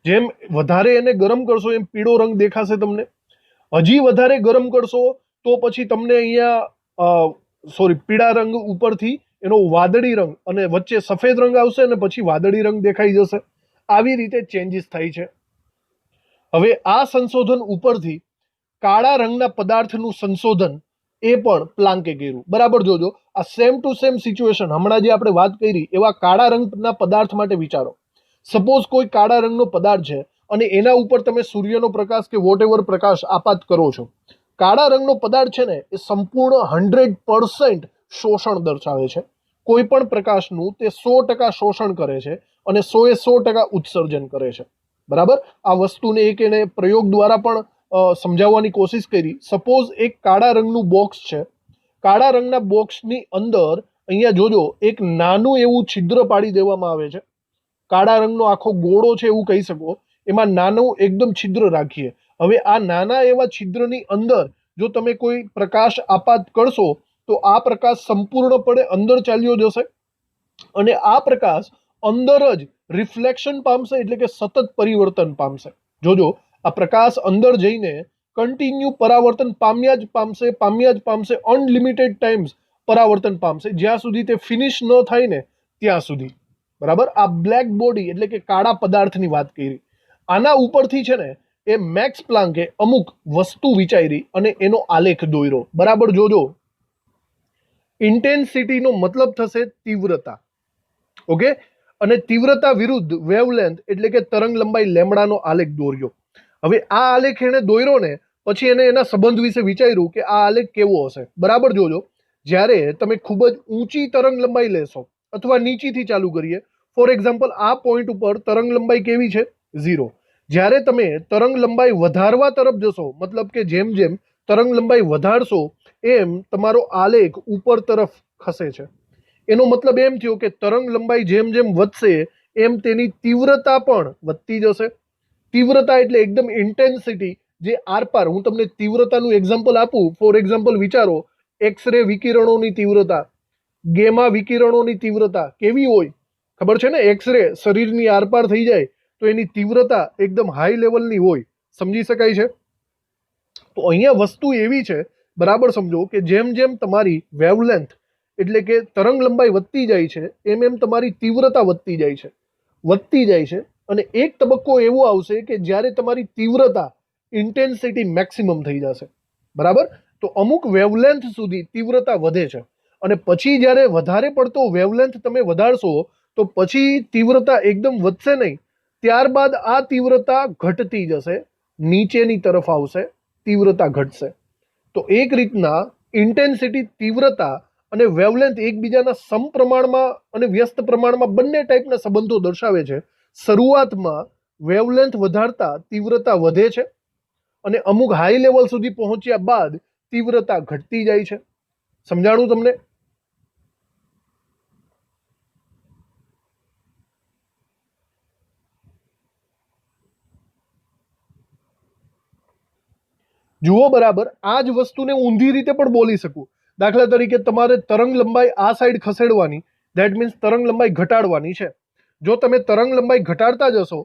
જેમ વધારે એને ગરમ કરશો એમ પીળો રંગ દેખાશે તમને. હજી વધારે ગરમ કરશો તો પછી તમને અહીંયા પીળા રંગ ઉપરથી એનો વાદળી રંગ અને વચ્ચે સફેદ રંગ આવશે અને પછી વાદળી રંગ દેખાઈ જશે. આવી રીતે ચેન્જીસ થાય છે. હવે આ સંશોધન ઉપરથી કાળા રંગના પદાર્થનું સંશોધન એ પણ પ્લાન્કે કર્યું. બરાબર જોજો, આ સેમ ટુ સેમ સિચ્યુએશન હમણાં જે આપણે વાત કરી એવા કાળા રંગના પદાર્થ માટે વિચારો. સપોઝ કોઈ કાળા રંગનો પદાર્થ છે અને એના ઉપર તમે સૂર્યનો પ્રકાશ કે વોટ એવર પ્રકાશ આપાત કરો છો. કાળા રંગનો પદાર્થ છે ને એ સંપૂર્ણ 100% શોષણ દર્શાવે છે. કોઈ પણ પ્રકાશનું તે 100% શોષણ કરે છે અને 100% ઉત્સર્જન કરે છે. બરાબર. આ વસ્તુને એક એને પ્રયોગ દ્વારા પણ સમજાવવાની કોશિશ કરી. સપોઝ એક કાળા રંગનું બોક્સ છે. કાળા રંગના બોક્સની અંદર અહીંયા જોજો એક નાનું એવું છિદ્ર પાડી દેવામાં આવે છે. કાળા રંગનો આખો ગોળો છે એવું કહી શકો, એમાં નાનું એકદમ છિદ્ર રાખીએ. હવે આ નાના એવા છિદ્રની અંદર જો તમે કોઈ પ્રકાશ આપાત કરશો તો આ પ્રકાશ સંપૂર્ણપણે અંદર ચાલ્યો જશે અને આ પ્રકાશ અંદર જ રિફ્લેક્શન પામશે, એટલે કે સતત પરિવર્તન પામશે. જોજો આ પ્રકાશ અંદર જઈને કન્ટિન્યુ પરાવર્તન પામ્યા જ પામશે, અનલિમિટેડ ટાઈમ્સ પરાવર્તન પામશે, જ્યાં સુધી તે ફિનિશ ન થાય ને ત્યાં સુધી. બરાબર. આ બ્લેક બોડી એટલે કે કાળા પદાર્થની વાત કરી. આના ઉપરથી છે ને એ મેક્સ પ્લાન્કે અમુક વસ્તુ વિચારી અને એનો આલેખ દોર્યો. બરાબર. જોજો, ઇન્ટેન્સિટીનો મતલબ થશે તીવ્રતા. ઓકે. અને તીવ્રતા વિરુદ્ધ વેવલેન્થ એટલે કે તરંગ લંબાઈ લેમડાનો આલેખ દોર્યો. હવે આ આલેખ એને દોર્યો ને પછી એને એના સંબંધ વિશે વિચાર્યું કે આ આલેખ કેવો હશે. બરાબર. જોજો, જ્યારે તમે ખૂબ જ ઊંચી તરંગ લંબાઈ લેશો અથવા નીચીથી ચાલુ કરીએ, ફોર એક્ઝામ્પલ આ પોઈન્ટ ઉપર તરંગ લંબાઈ કેવી છે? 0. જ્યારે તમે તરંગ લંબાઈ વધારવા તરફ જશો, મતલબ કે જેમ જેમ તરંગ લંબાઈ વધારશો એમ તમારો આલેખ ઉપર તરફ ખસે છે. એનો મતલબ એમ થયો કે તરંગ લંબાઈ જેમ જેમ વધશે એમ તેની તીવ્રતા પણ વધતી જશે. તીવ્રતા એટલે એકદમ ઇન્ટેન્સિટી, જે આરપાર. હું તમને તીવ્રતાનું એક્ઝામ્પલ આપું. ફોર એક્ઝામ્પલ વિચારો, એક્સરે વિકિરણોની તીવ્રતા, ગેમા વિકિરણોની તીવ્રતા કેવી હોય ખબર છે ને? એક્સરે શરીરની આરપાર થઈ જાય તો એની તીવ્રતા એકદમ હાઈ લેવલની હોય. સમજી શકાય છે? તો અહીંયા વસ્તુ એવી છે, બરાબર સમજો, કે જેમ જેમ તમારી વેવલેન્થ એટલે કે તરંગ લંબાઈ વધતી જાય છે એમ એમ તમારી તીવ્રતા વધતી જાય છે અને એક તબક્કો એવો આવશે કે જ્યારે તમારી તીવ્રતા ઇન્ટેન્સિટી મેક્સિમમ થઈ જશે. બરાબર. તો અમુક વેવલેન્થ સુધી તીવ્રતા વધે છે અને પછી જ્યારે વધારે પડતો વેવલેન્થ તમે વધારશો તો પછી તીવ્રતા એકદમ વધશે નહીં. ત્યારબાદ આ તીવ્રતા ઘટતી જશે, નીચેની તરફ આવશે, તીવ્રતા ઘટશે. તો એક રીતના ઇન્ટેન્સિટી, તીવ્રતા અને વેવલેન્થ એકબીજાના સમપ્રમાણમાં અને વ્યસ્ત પ્રમાણમાં બંને ટાઈપના સંબંધો દર્શાવે છે. શરૂઆતમાં વેવલેન્થ વધારતા તીવ્રતા વધે છે અને અમુક હાઈ લેવલ સુધી પહોંચ્યા બાદ તીવ્રતા ઘટતી જાય છે. સમજાણું તમને? જુઓ, બરાબર. આ જ વસ્તુને ઊંધી રીતે પણ બોલી શકું. દાખલા તરીકે તમારે તરંગ લંબાઈ આ સાઈડ ખસેડવાની, ધેટ મીન્સ તરંગ લંબાઈ ઘટાડવાની છે. જો તમે તરંગ લંબાઈ ઘટાડતા જશો,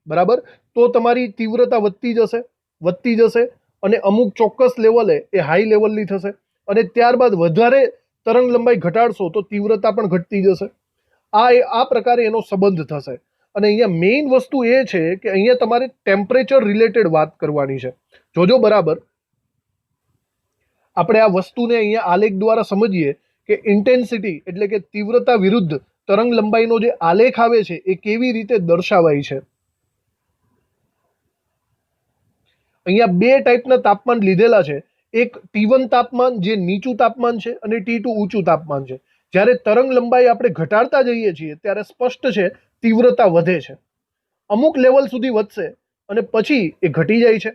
બરાબર, તો તમારી તીવ્રતા વધતી જશે અને અમુક ચોક્કસ લેવલે એ હાઈ લેવલની થશે અને ત્યારબાદ વધારે તરંગ લંબાઈ ઘટાડશો તો તીવ્રતા પણ ઘટતી જશે. આ પ્રકારે એનો સંબંધ થશે. અને અહીંયા મેઇન વસ્તુ એ છે કે અહીંયા તમારે ટેમ્પરેચર રિલેટેડ વાત કરવાની છે. જોજો, બરાબર. આપણે આ વસ્તુને અહીંયા આલેખ દ્વારા સમજીએ કે ઇન્ટેન્સિટી એટલે કે તીવ્રતા વિરુદ્ધ તરંગ લંબાઈનો જે આલેખ આવે છે એ કેવી રીતે દર્શાવાય છે. અહીંયા બે ટાઈપના તાપમાન લીધેલા છે. એક T1 તાપમાન જે નીચું તાપમાન છે અને T2 ઊંચું તાપમાન છે. જ્યારે તરંગ લંબાઈ આપણે ઘટાડતા જઈએ છીએ ત્યારે સ્પષ્ટ છે તીવ્રતા વધે છે. અમુક લેવલ સુધી વધશે અને પછી એ ઘટી જાય છે.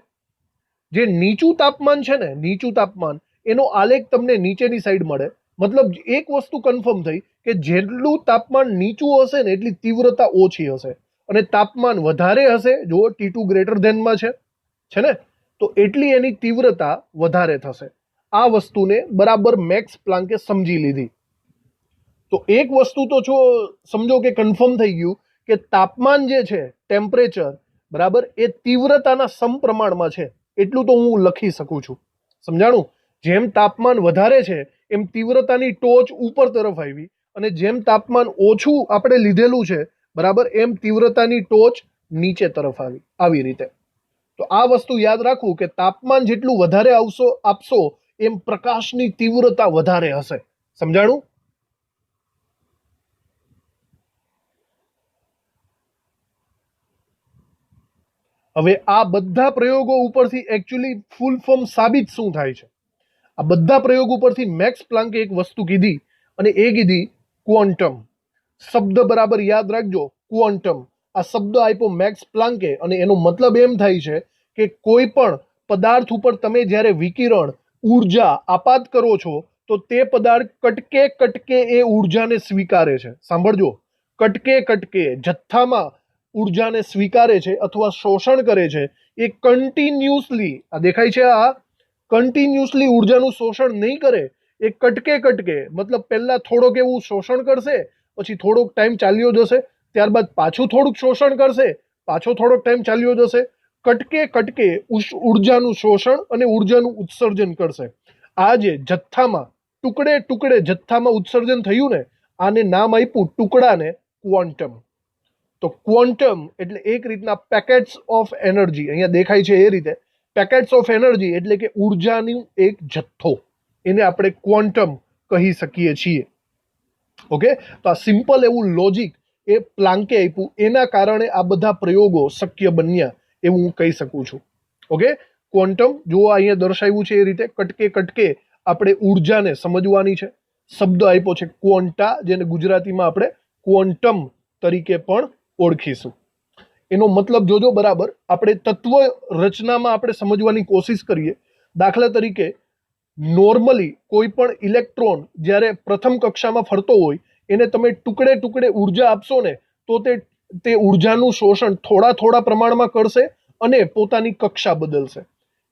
જે નીચું તાપમાન છે ને, નીચું તાપમાન, એનો આલેખ તમને નીચેની સાઈડ મળે. મતલબ એક વસ્તુ કન્ફર્મ થઈ કે જેટલું તાપમાન નીચું હશે ને એટલી તીવ્રતા ઓછી હશે અને તાપમાન વધારે હશે, જો T2 ગ્રેટર ધેનમાં છે ને, તો એટલી એની તીવ્રતા વધારે થશે. આ વસ્તુને બરાબર મેક્સ પ્લાન્કે સમજી લીધી. તો એક વસ્તુ તો સમજો કે કન્ફર્મ થઈ ગયું કે તાપમાન જે છે, ટેમ્પરેચર, બરાબર, એ તીવ્રતાના સમપ્રમાણમાં છે. એટલું તો હું લખી શકું છું. સમજાણું? જેમ તાપમાન વધારે છે એમ તીવ્રતાની ટોચ ઉપર તરફ આવી અને જેમ તાપમાન ઓછું આપણે લીધેલું છે, બરાબર, એમ તીવ્રતાની ટોચ નીચે તરફ આવી રીતે. તો આ વસ્તુ યાદ રાખવું કે તાપમાન જેટલું વધારે આપશો એમ પ્રકાશની તીવ્રતા વધારે હશે. સમજાણું? હવે આ બધા પ્રયોગો ઉપરથી એકચ્યુઅલી ફૂલ ફોર્મ સાબિત શું થાય છે? આ બધા પ્રયોગ ઉપરથી મેક્સ પ્લાન્કે એક વસ્તુ કીધી અને એ કીધી ક્વોન્ટમ. શબ્દ બરાબર યાદ રાખજો, ક્વોન્ટમ. આ શબ્દ આપ્યો મેક્સ પ્લાન્કે અને એનો મતલબ એમ થાય છે કે કોઈ પણ પદાર્થ ઉપર તમે જ્યારે વિકિરણ ઉર્જા આપાત કરો છો તો તે પદાર્થ કટકે કટકે એ ઉર્જાને સ્વીકારે છે. સાંભળજો, કટકે કટકે જથ્થામાં ઉર્જાને સ્વીકારે છે અથવા શોષણ કરે છે. એ કન્ટિન્યુઅસલી, આ દેખાય છે, આ કન્ટિન્યુઅસલી ઉર્જાનું શોષણ નહીં કરે. એ કટકે કટકે મતલબ પહેલા થોડોક એવું શોષણ કરશે, પછી થોડોક ટાઈમ ચાલ્યો જશે, ત્યારબાદ પાછું થોડુંક શોષણ કરશે, પાછો થોડોક ટાઈમ ચાલ્યો જશે. કટકે કટકે ઉર્જાનું શોષણ અને ઉર્જાનું ઉત્સર્જન કરશે. આ જે જથ્થામાં ટુકડે ટુકડે જથ્થામાં ઉત્સર્જન થયું ને, આને નામ આપ્યું ટુકડાને ક્વોન્ટમ. તો ક્વોન્ટમ એટલે એક રીતના પેકેટ્સ ઓફ એનર્જી, અહીંયા દેખાય છે એ રીતે પેકેટ્સ ઓફ એનર્જી એટલે કે ઉર્જાનું એક જથ્થો, એને આપણે ક્વોન્ટમ કહી શકીએ છીએ. ઓકે, તો આ સિમ્પલ એવું લોજિક એ પ્લાન્કે આપ્યું, એના કારણે આ બધા પ્રયોગો શક્ય બન્યા એવું હું કહી શકું છું. ઓકે, ક્વોન્ટમ જો અહીંયા દર્શાવ્યું છે એ રીતે કટકે કટકે આપણે ઉર્જાને સમજવાની છે. શબ્દ આપ્યો છે ક્વોન્ટા, જેને ગુજરાતીમાં આપણે ક્વોન્ટમ તરીકે પણ ઓળખીશું. એનો મતલબ જોજો બરાબર. આપણે તત્વ રચનામાં આપણે સમજવાની કોશિશ કરીએ. દાખલા તરીકે નોર્મલી કોઈ પણ ઇલેક્ટ્રોન જ્યારે પ્રથમ કક્ષામાં ફરતો હોય એને તમે ટુકડે ટુકડે ઉર્જા આપશો ને તો તે ઉર્જાનું શોષણ થોડા થોડા પ્રમાણમાં કરશે અને પોતાની કક્ષા બદલશે.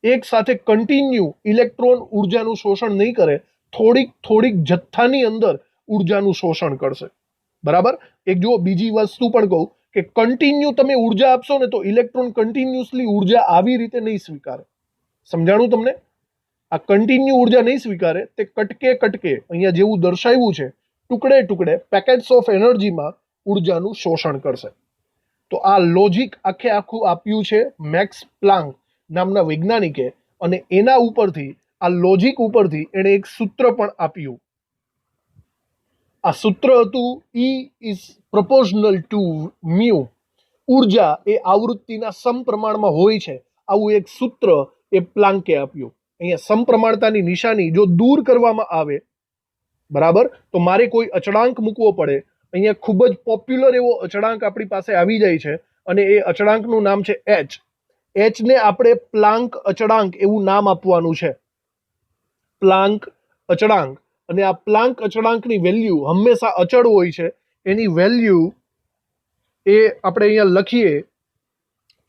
એક સાથે કન્ટિન્યુ ઇલેક્ટ્રોન ઉર્જાનું શોષણ નહીં કરે, થોડીક થોડીક જથ્થાની અંદર ઉર્જાનું શોષણ કરશે. બરાબર. એક જો બીજી વસ્તુ પણ કહું કે કન્ટિન્યુ તમે ઉર્જા આપશો ને તો ઇલેક્ટ્રોન કન્ટિન્યુઅસલી ઉર્જા આવી રીતે નહીં સ્વીકારે. સમજાણું તમને? આ કન્ટિન્યુ ઉર્જા નહીં સ્વીકારે, તે કટકે કટકે અહીંયા જેવું દર્શાવ્યું છે ટુકડે ટુકડે પેકેટ્સ ઓફ એનર્જીમાં ઉર્જાનું શોષણ કરશે. તો આ લોજિક આખે આખું આપ્યું છે મેક્સ પ્લાન્ક નામના વૈજ્ઞાનિકે, અને એના ઉપરથી આ લોજિક ઉપરથી એણે એક સૂત્ર પણ આપ્યું. આ સૂત્ર હતું E is proportional two mu. ઉર્જા એ આવૃત્તિના સમપ્રમાણમાં હોય છે, આવું એક સૂત્ર એ પ્લાન્કે આપ્યું. અહીંયા સમપ્રમાણતાની નિશાની જો દૂર કરવામાં આવે, બરાબર, તો મારે કોઈ અચળાંક મૂકવો પડે. અહીંયા ખૂબ જ પોપ્યુલર એવો અચળાંક આપણી પાસે આવી જાય છે અને એ અચળાંકનું નામ છે એચ. એચને આપણે પ્લાન્ક અચળાંક એવું નામ આપવાનું છે, પ્લાન્ક અચળાંક. અને આ પ્લાન્ક અચળાંકની વેલ્યુ હંમેશા અચળ હોય છે. એની વેલ્યુ એ આપણે અહીંયા લખીએ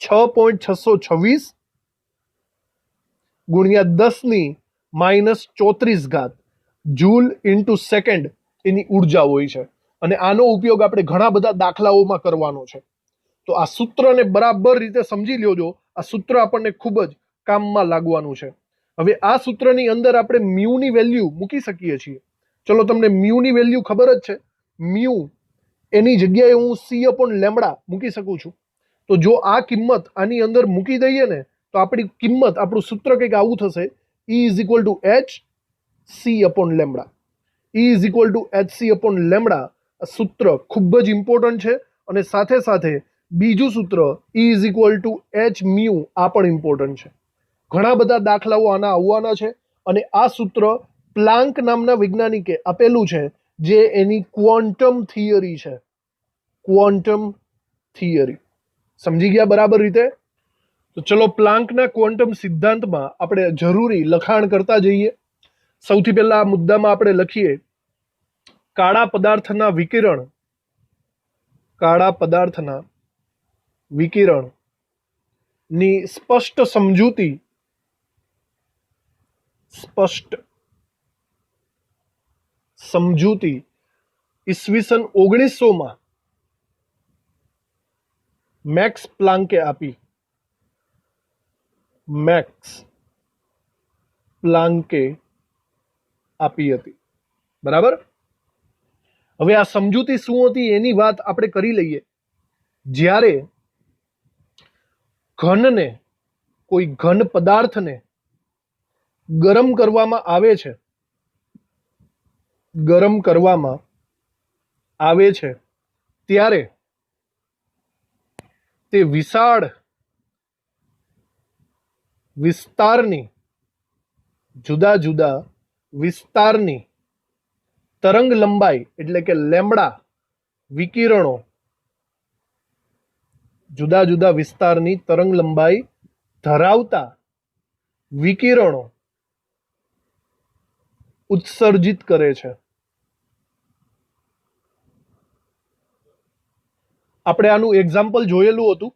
6.626 ગુણ્યા 10⁻⁻34 જૂલ ઇન્ટુ સેકન્ડ એની ઉર્જા હોય છે. અને આનો ઉપયોગ આપણે ઘણા બધા દાખલાઓમાં કરવાનો છે. તો આ સૂત્રને બરાબર રીતે સમજી લ્યો. આ સૂત્ર આપણને ખૂબ જ કામમાં લાગવાનું છે. હવે આ સૂત્રની અંદર આપણે મ્યુની વેલ્યુ મૂકી શકીએ છીએ. ચલો, તમને મ્યુની વેલ્યુ ખબર જ છે. મ્યુ એની જગ્યાએ હું C/λ મૂકી શકું છું. તો જો આ કિંમત આની અંદર મૂકી દઈએ ને તો આપણી કિંમત, આપણું સૂત્ર કંઈક આવું થશે: E = hc/λ. E = hc/λ. આ સૂત્ર ખૂબ જ ઇમ્પોર્ટન્ટ છે. અને સાથે સાથે બીજું સૂત્ર E = hµ, આ પણ ઇમ્પોર્ટન્ટ છે. ઘણા બધા દાખલાઓ આના આવવાના છે. અને આ સૂત્ર પ્લાન્ક નામના વૈજ્ઞાનિકે આપેલું છે, જે એની ક્વોન્ટમ થિયરી છે. ક્વોન્ટમ થિયરી સમજી ગયા બરાબર રીતે? તો ચલો, પ્લાન્કના ક્વોન્ટમ સિદ્ધાંતમાં આપણે જરૂરી લખાણ કરતા જઈએ. સૌથી પહેલા આ મુદ્દામાં આપણે લખીએ કાળા પદાર્થના વિકિરણની સ્પષ્ટ સમજૂતી ઈસવીસન 1900 મેક્સ પ્લાન્કે આપી. હતી. બરાબર. હવે આ સમજૂતી શું હતી એની વાત આપણે કરી લઈએ. જ્યારે કોઈ ઘન પદાર્થને ગરમ કરવામાં આવે છે ત્યારે તે વિશાળ વિસ્તારની જુદા જુદા વિસ્તારની તરંગ લંબાઈ એટલે કે લેમ્બડા વિકિરણો જુદા જુદા વિસ્તારની તરંગ લંબાઈ ધરાવતા વિકિરણો ઉત્સર્જિત કરે છે. આપણે આનું એક્ઝામ્પલ જોયેલું હતું,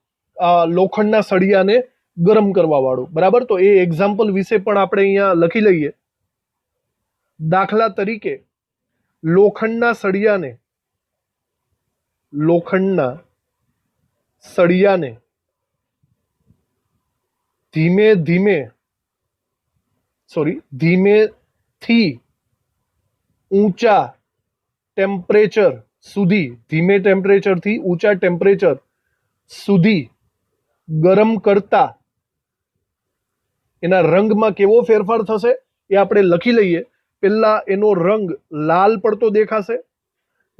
લોખંડના સળિયાને ગરમ કરવા વાળું, બરાબર. તો એ એક્ઝામ્પલ વિશે પણ આપણે અહીંયા લખી લઈએ. દાખલા તરીકે લોખંડના સળિયાને ધીમેથી ઊંચા ટેમ્પરેચર સુધી ગરમ કરતા એના રંગમાં કેવો ફેરફાર થશે એ આપણે લખી લઈએ. પહેલા એનો રંગ લાલ પડતો દેખાશે,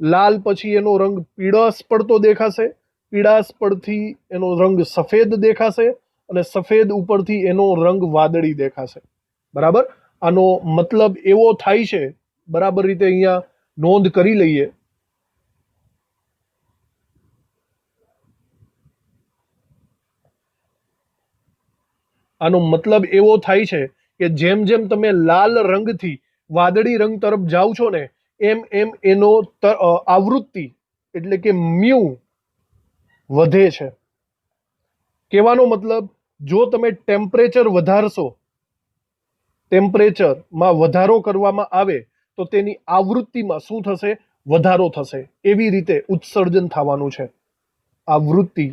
લાલ પછી એનો રંગ પીળાશ પડતો દેખાશે, પીળાશ પરથી એનો રંગ સફેદ દેખાશે અને સફેદ ઉપરથી એનો રંગ વાદળી દેખાશે, બરાબર. આનો મતલબ એવો થાય છે, બરાબર રીતે અહીંયા નોંધ કરી લઈએ. આનો મતલબ એવો થાય છે કે જેમ જેમ તમે લાલ રંગથી વાદળી રંગ તરફ જાઓ છો ને એમ એમ એનો આવૃત્તિ એટલે કે મ્યુ વધે છે. કહેવાનો મતલબ, જો તમે ટેમ્પરેચર વધારશો, ટેમ્પરેચરમાં વધારો કરવામાં આવે તો તેની આવૃત્તિમાં શું થશે? વધારો થશે. એવી રીતે ઉત્સર્જન થવાનું છે, આવૃત્તિ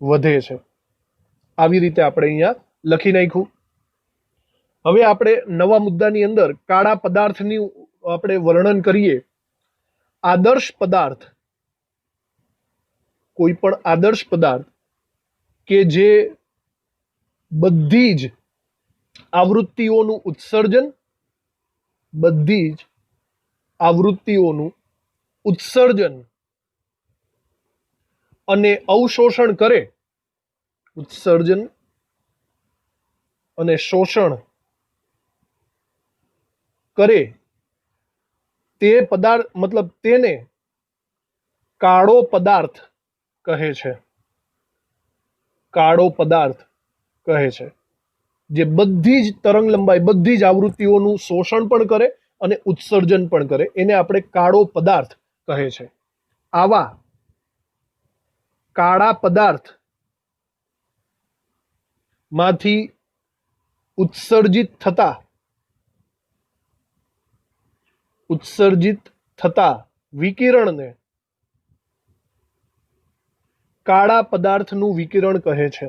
વધે છે. આવી રીતે આપણે અહીંયા લખી નાખ્યું. હવે આપણે નવા મુદ્દાની અંદર કાળા પદાર્થની આપણે વર્ણન કરીએ. આદર્શ પદાર્થ, કોઈ પણ આદર્શ પદાર્થ કે જે બધી જ આવૃત્તિઓનું ઉત્સર્જન અને અવશોષણ કરે, ઉત્સર્જન અને શોષણ કરે તે પદાર્થ, મતલબ તેને કાળો પદાર્થ કહે છે. કાળો પદાર્થ કહે છે જે બધી જ તરંગ લંબાઈ, બધી જ આવૃત્તિઓનું શોષણ પણ કરે અને ઉત્સર્જન પણ કરે, એને આપણે કાળો પદાર્થ કહે છે. આવા કાળા પદાર્થ માંથી ઉત્સર્જિત થતા વિકિરણને કાળા પદાર્થનું વિકિરણ કહે છે.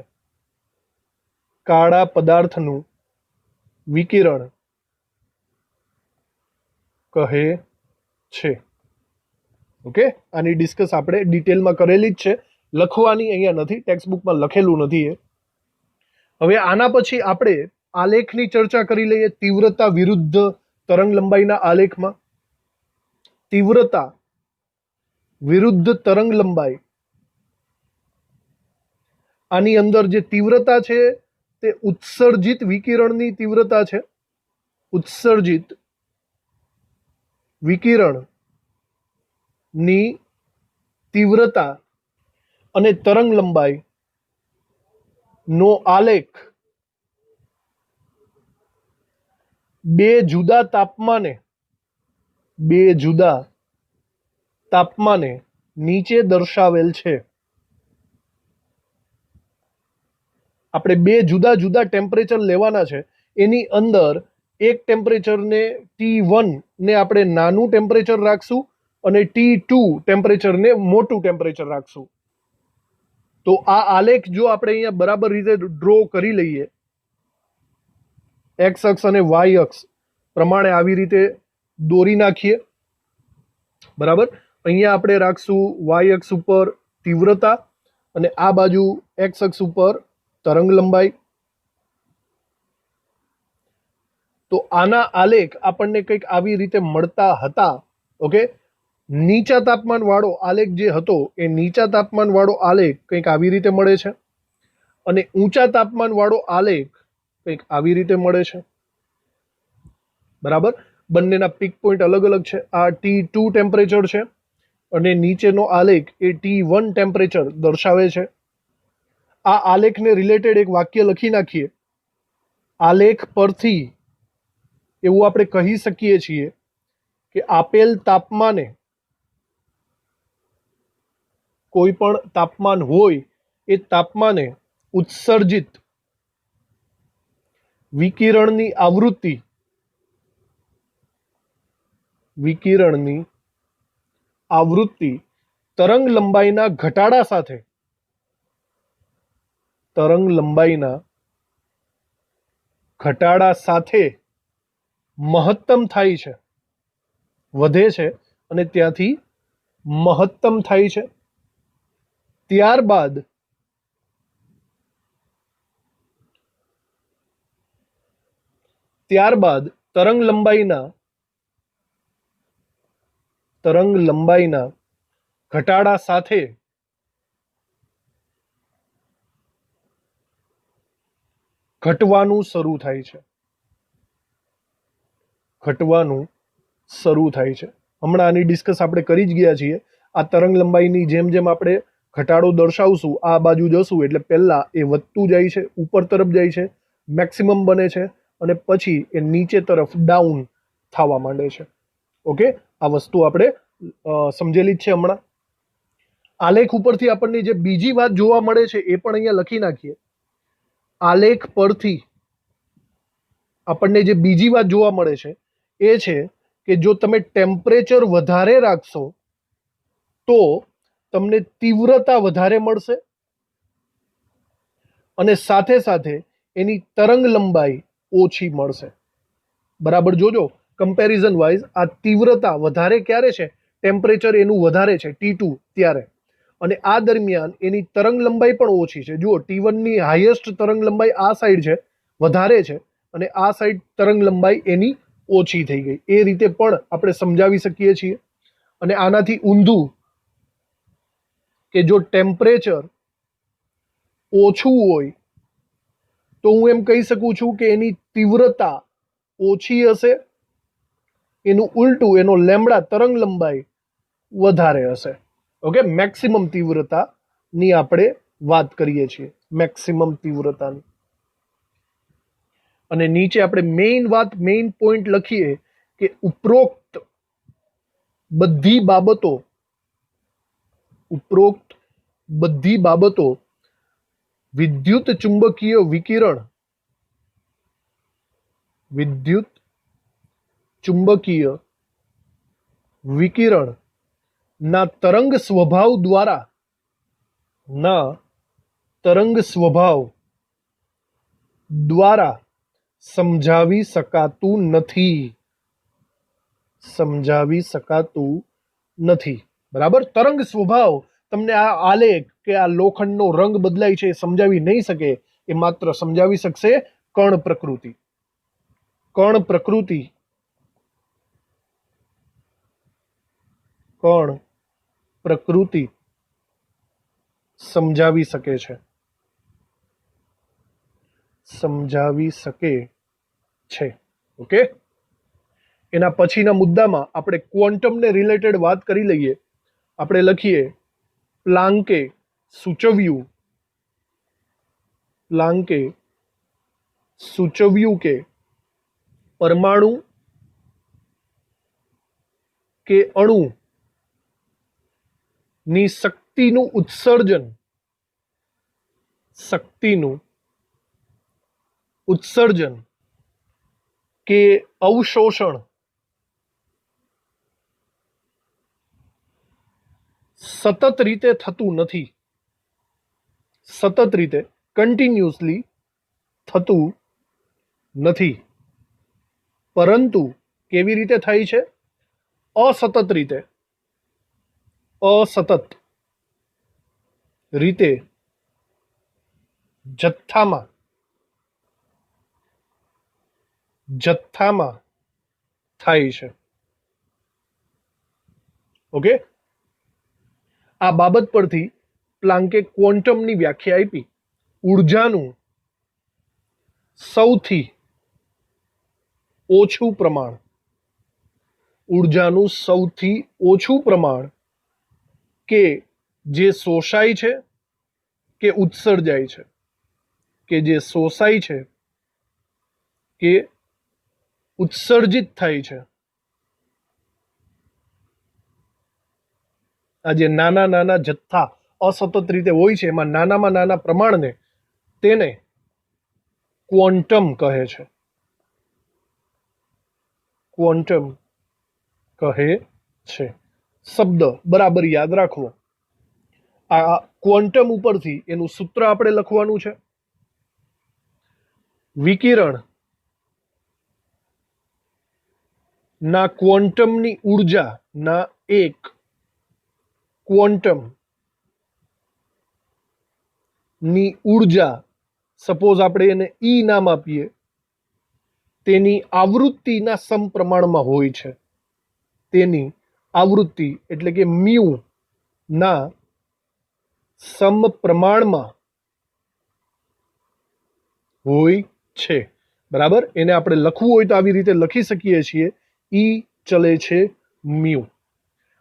કાળા પદાર્થનું વિકિરણ કહે છે. ઓકે, આની ડિસ્કસ આપણે ડિટેલમાં કરેલી જ છે, લખવાની અહીંયા નથી, ટેક્સ્ટબુકમાં લખેલું નથી એ. હવે આના પછી આપણે આલેખની ચર્ચા કરી લઈએ. તીવ્રતા વિરુદ્ધ તરંગ લંબાઈના આલેખમાં તીવ્રતા વિરુદ્ધ તરંગ લંબાઈ, આની અંદર જે તીવ્રતા છે તે ઉત્સર્જિત વિકિરણની તીવ્રતા છે. ઉત્સર્જિત વિકિરણની તીવ્રતા અને તરંગ લંબાઈ નો આલેખ બે જુદા તાપમાને નીચે દર્શાવેલ છે. આપણે બે જુદા જુદા ટેમ્પરેચર લેવાના છે. એની અંદર એક ટેમ્પરેચરને T1 ને આપણે નાનું ટેમ્પરેચર રાખશું અને T2 ટેમ્પરેચરને મોટું ટેમ્પરેચર રાખશું. તો આ આલેખ જો આપણે અહીંયા બરાબર રીતે ડ્રો કરી લઈએ, એક્સ અક્ષ અને વાય અક્ષ પ્રમાણે આવી રીતે દોરી નાખીએ, બરાબર. અહીંયા આપણે રાખશું વાય અક્ષ ઉપર તીવ્રતા અને આ બાજુ એક્સ અક્ષ ઉપર તરંગ લંબાઈ. તો આના આલેખ આપણને કંઈક આવી રીતે મળતા હતા. ઓકે, નીચા તાપમાન વાળો આલેખ જે હતો એ નીચા તાપમાન વાળો આલેખ કંઈક આવી રીતે મળે છે અને ઊંચા તાપમાન વાળો આલેખ કંઈક આવી રીતે મળે છે, બરાબર. બંનેના પીક પોઈન્ટ અલગ અલગ છે. આ T2 ટેમ્પરેચર છે અને નીચેનો આલેખ એ T1 ટેમ્પરેચર દર્શાવે છે. આ આલેખને રિલેટેડ એક વાક્ય લખી નાખીએ. આલેખ પરથી એવું આપણે કહી શકીએ છીએ કે આપેલ તાપમાને, કોઈ પણ તાપમાન હોય એ તાપમાને ઉત્સર્જિત વિકિરણની આવૃત્તિ તરંગ લંબાઈના ઘટાડા સાથે મહત્તમ થાય છે, વધે છે અને ત્યાંથી મહત્તમ થાય છે. ત્યારબાદ તરંગ લંબાઈના ઘટાડા સાથે ઘટવાનું શરૂ થાય છે. હમણાં આની ડિસ્કસ આપણે કરી જ ગયા છીએ. આ તરંગ લંબાઈની જેમ જેમ આપણે ઘટાડો દર્શાવશું, આ બાજુ જશું એટલે પહેલા એ વધતું જાય છે, ઉપર તરફ જાય છે, મેક્સિમમ બને છે અને પછી એ નીચે તરફ ડાઉન થવા માંડે છે. ઓકે, આ વસ્તુ આપણે સમજેલી જ છે હમણાં. આલેખ ઉપરથી આપણને જે બીજી વાત જોવા મળે છે એ પણ અહીંયા લખી નાખીએ. આલેખ પરથી આપણને જે બીજી વાત જોવા મળે છે એ છે કે જો તમે ટેમ્પરેચર વધારે રાખશો તો તમને તીવ્રતા વધારે મળશે અને સાથે સાથે એની તરંગ લંબાઈ ઓછી મળશે. બરાબર જોજો, કમ્પેરિઝન વાઇઝ આ તીવ્રતા વધારે ક્યારે છે? ટેમ્પરેચર એનું વધારે છે T2 ત્યારે, અને આ દરમિયાન એની તરંગ લંબાઈ પણ ઓછી છે. જુઓ, T1 ની હાઈએસ્ટ તરંગ લંબાઈ આ સાઈડ છે, વધારે છે, અને આ સાઈડ તરંગ લંબાઈ એની ઓછી થઈ ગઈ. એ રીતે પણ આપણે સમજાવી શકીએ છીએ. અને આનાથી ઊંધું કે જો ટેમ્પરેચર ઓછું હોય તો હું એમ કહી શકું છું કે એની તીવ્રતા ઓછી હશે, એનું ઉલટું એનો લેમ્બડા તરંગ લંબાઈ વધારે હશે. ઓકે, મેક્સિમમ તીવ્રતાની આપણે વાત કરીએ છીએ, મેક્સિમમ તીવ્રતાની. અને નીચે આપણે મેઇન પોઈન્ટ લખીએ કે ઉપરોક્ત બધી બાબતો વિદ્યુત ચુંબકીય વિકિરણ ના તરંગ સ્વભાવ દ્વારા સમજાવી શકાતું નથી. બરાબર, તરંગ સ્વભાવ તમને આ આલેખ કે આ લોખંડનો રંગ બદલાય છે એ સમજાવી નહીં શકે. એ માત્ર સમજાવી શકશે કણ પ્રકૃતિ સમજાવી શકે છે. ઓકે, એના પછીના મુદ્દામાં આપણે ક્વોન્ટમને રિલેટેડ વાત કરી લઈએ. આપણે લખીએ, પ્લાન્કે સૂચવ્યું કે પરમાણુ કે અણુ ની શક્તિનું ઉત્સર્જન કે અવશોષણ સતત રીતે થતું નથી, કન્ટિન્યુઅસલી થતું નથી, પરંતુ કેવી રીતે થાય છે? અસતત રીતે જથ્થામાં થાય છે. ઓકે, આ બાબત પરથી પ્લાન્કે ક્વોન્ટમની વ્યાખ્યા આપી ઉર્જાનું સૌથી ઓછું પ્રમાણ, ઉર્જાનું સૌથી ઓછું પ્રમાણ કે જે શોષાય છે કે ઉત્સર્જાય છે, કે જે શોષાય છે કે ઉત્સર્જિત થાય છે. આ જે નાના નાના જથ્થા અસતત રીતે હોય છે એમાં નાનામાં નાના પ્રમાણને તેને ક્વોન્ટમ કહે છે. ક્વોન્ટમ કહે છે. શબ્દ બરાબર યાદ રાખવો. આ ક્વોન્ટમ ઉપરથી એનું સૂત્ર આપણે લખવાનું છે. વિકિરણ ના ક્વોન્ટમની ઉર્જા ના એક ક્વોન્ટમ ની ઉર્જા, સપોઝ આપણે એને ઈ નામ આપીએ, તેની આવૃત્તિના સમપ્રમાણમાં હોય છે. તેની આવૃત્તિ એટલે કે મ્યુ ના સમપ્રમાણમાં હોય છે. બરાબર. એને આપણે લખવું હોય તો આવી રીતે લખી શકીએ છીએ. ઈ ચલે છે મ્યુ.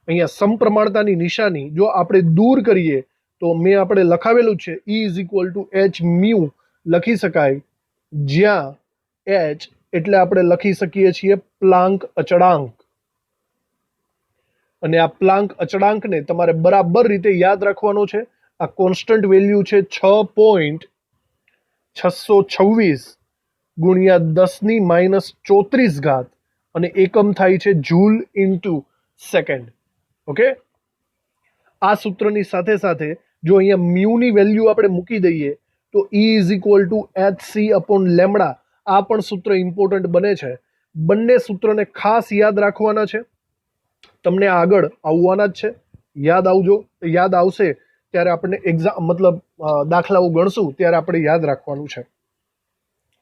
અહીંયા સમપ્રમાણતાની નિશાની જો આપણે દૂર કરીએ તો મેં આપણે લખાવેલું છે E is equal two H mu લખી શકાય, જ્યાં એચ એટલે આપણે લખી શકીએ છીએ પ્લાન્ક અચળાંક. અને આ પ્લાન્ક અચળાંકને તમારે બરાબર રીતે યાદ રાખવાનો છે. આ કોન્સ્ટન્ટ વેલ્યુ છે 6.626 ગુણ્યા 10⁻³ અને એકમ થાય છે જૂલ ઇન્ટુ સેકન્ડ. ઓકે. આ સૂત્રની સાથે સાથે જો અહીંયા મ્યુની વેલ્યુ આપણે મૂકી દઈએ તો E is equal two hc/λ. આ પણ સૂત્ર ઇમ્પોર્ટન્ટ બને છે. બંને સૂત્રને ખાસ યાદ રાખવાના છે. તમને આગળ આવવાના જ છે. યાદ આવશે ત્યારે આપણે દાખલાઓ ગણશું ત્યારે આપણે યાદ રાખવાનું છે.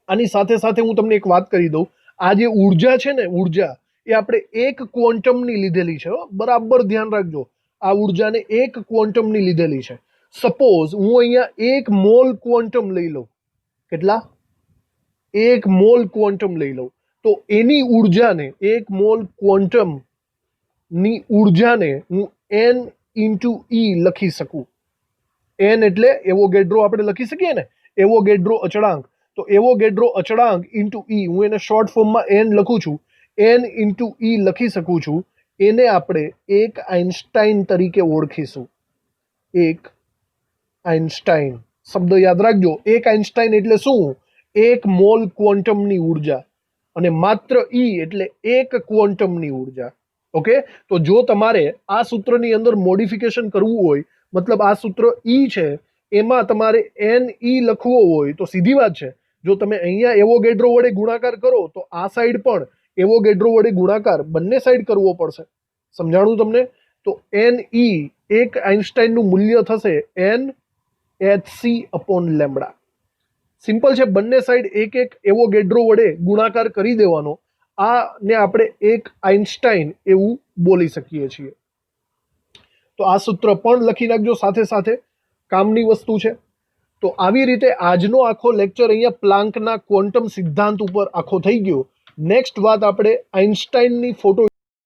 આની સાથે સાથે હું તમને એક વાત કરી દઉં. આ જે ઉર્જા છે ને, ઉર્જા એ આપણે એક ક્વોન્ટમની લીધેલી છે. બરાબર ધ્યાન રાખજો. આ ઉર્જાને એક ક્વોન્ટમની લીધેલી છે. સપોઝ હું અહીંયા 1 મોલ ક્વોન્ટમ લઈ લઉં. કેટલા? 1 મોલ ક્વોન્ટમ લઈ લઉં તો એની ઉર્જાને, 1 મોલ ક્વોન્ટમ ની ઉર્જાને હું n ઇન્ટુ ઈ લખી શકું. n એટલે એવોગેડ્રો આપણે લખી શકીએ ને, એવોગેડ્રો અચળાંક. તો એવોગેડ્રો અચળાંક ઇન્ટુ ઈ, હું એને શોર્ટ ફોર્મમાં n લખું છું. n ઇન્ટુ ઈ લખી શકું છું. એને આપણે એક આઇન્સ્ટાઈન તરીકે ઓળખીશું. એક આઇન્સ્ટાઈન શબ્દ યાદ રાખજો. એક આઇન્સ્ટાઈન એટલે શું? 1 મોલ ક્વોન્ટમની ઉર્જા. અને માત્ર ઈ એટલે એક ક્વોન્ટમની ઉર્જા. ઓકે. તો જો તમારે આ સૂત્રની અંદર મોડિફિકેશન કરવું હોય, મતલબ આ સૂત્ર ઈ છે એમાં તમારે n ઈ લખવો હોય તો સીધી વાત છે. જો તમે અહીંયા એવોગેડ્રો વડે ગુણાકાર કરો તો આ સાઈડ પણ એવોગેડ્રો વડે ગુણાકાર બંને સાઈડ કરવો પડશે. સમજાણું તમને? તો n ઈ એક આઇન્સ્ટાઈનનું મૂલ્ય થશે nhc/λ. સિમ્પલ છે. બંને સાઈડ એક એક એવોગેડ્રો વડે ગુણાકાર કરી દેવાનો. આને આપણે એક આઇન્સ્ટાઈન એવું બોલી શકીએ છીએ. તો આ સૂત્ર પણ લખી નાખજો સાથે સાથે, કામની વસ્તુ છે. તો આવી રીતે આજનો આખો લેક્ચર અહીંયા પ્લાન્કના ક્વોન્ટમ સિદ્ધાંત ઉપર આખો થઈ ગયો. નેક્સ્ટ વાત આપણે આઇન્સ્ટાઈનની ફોટો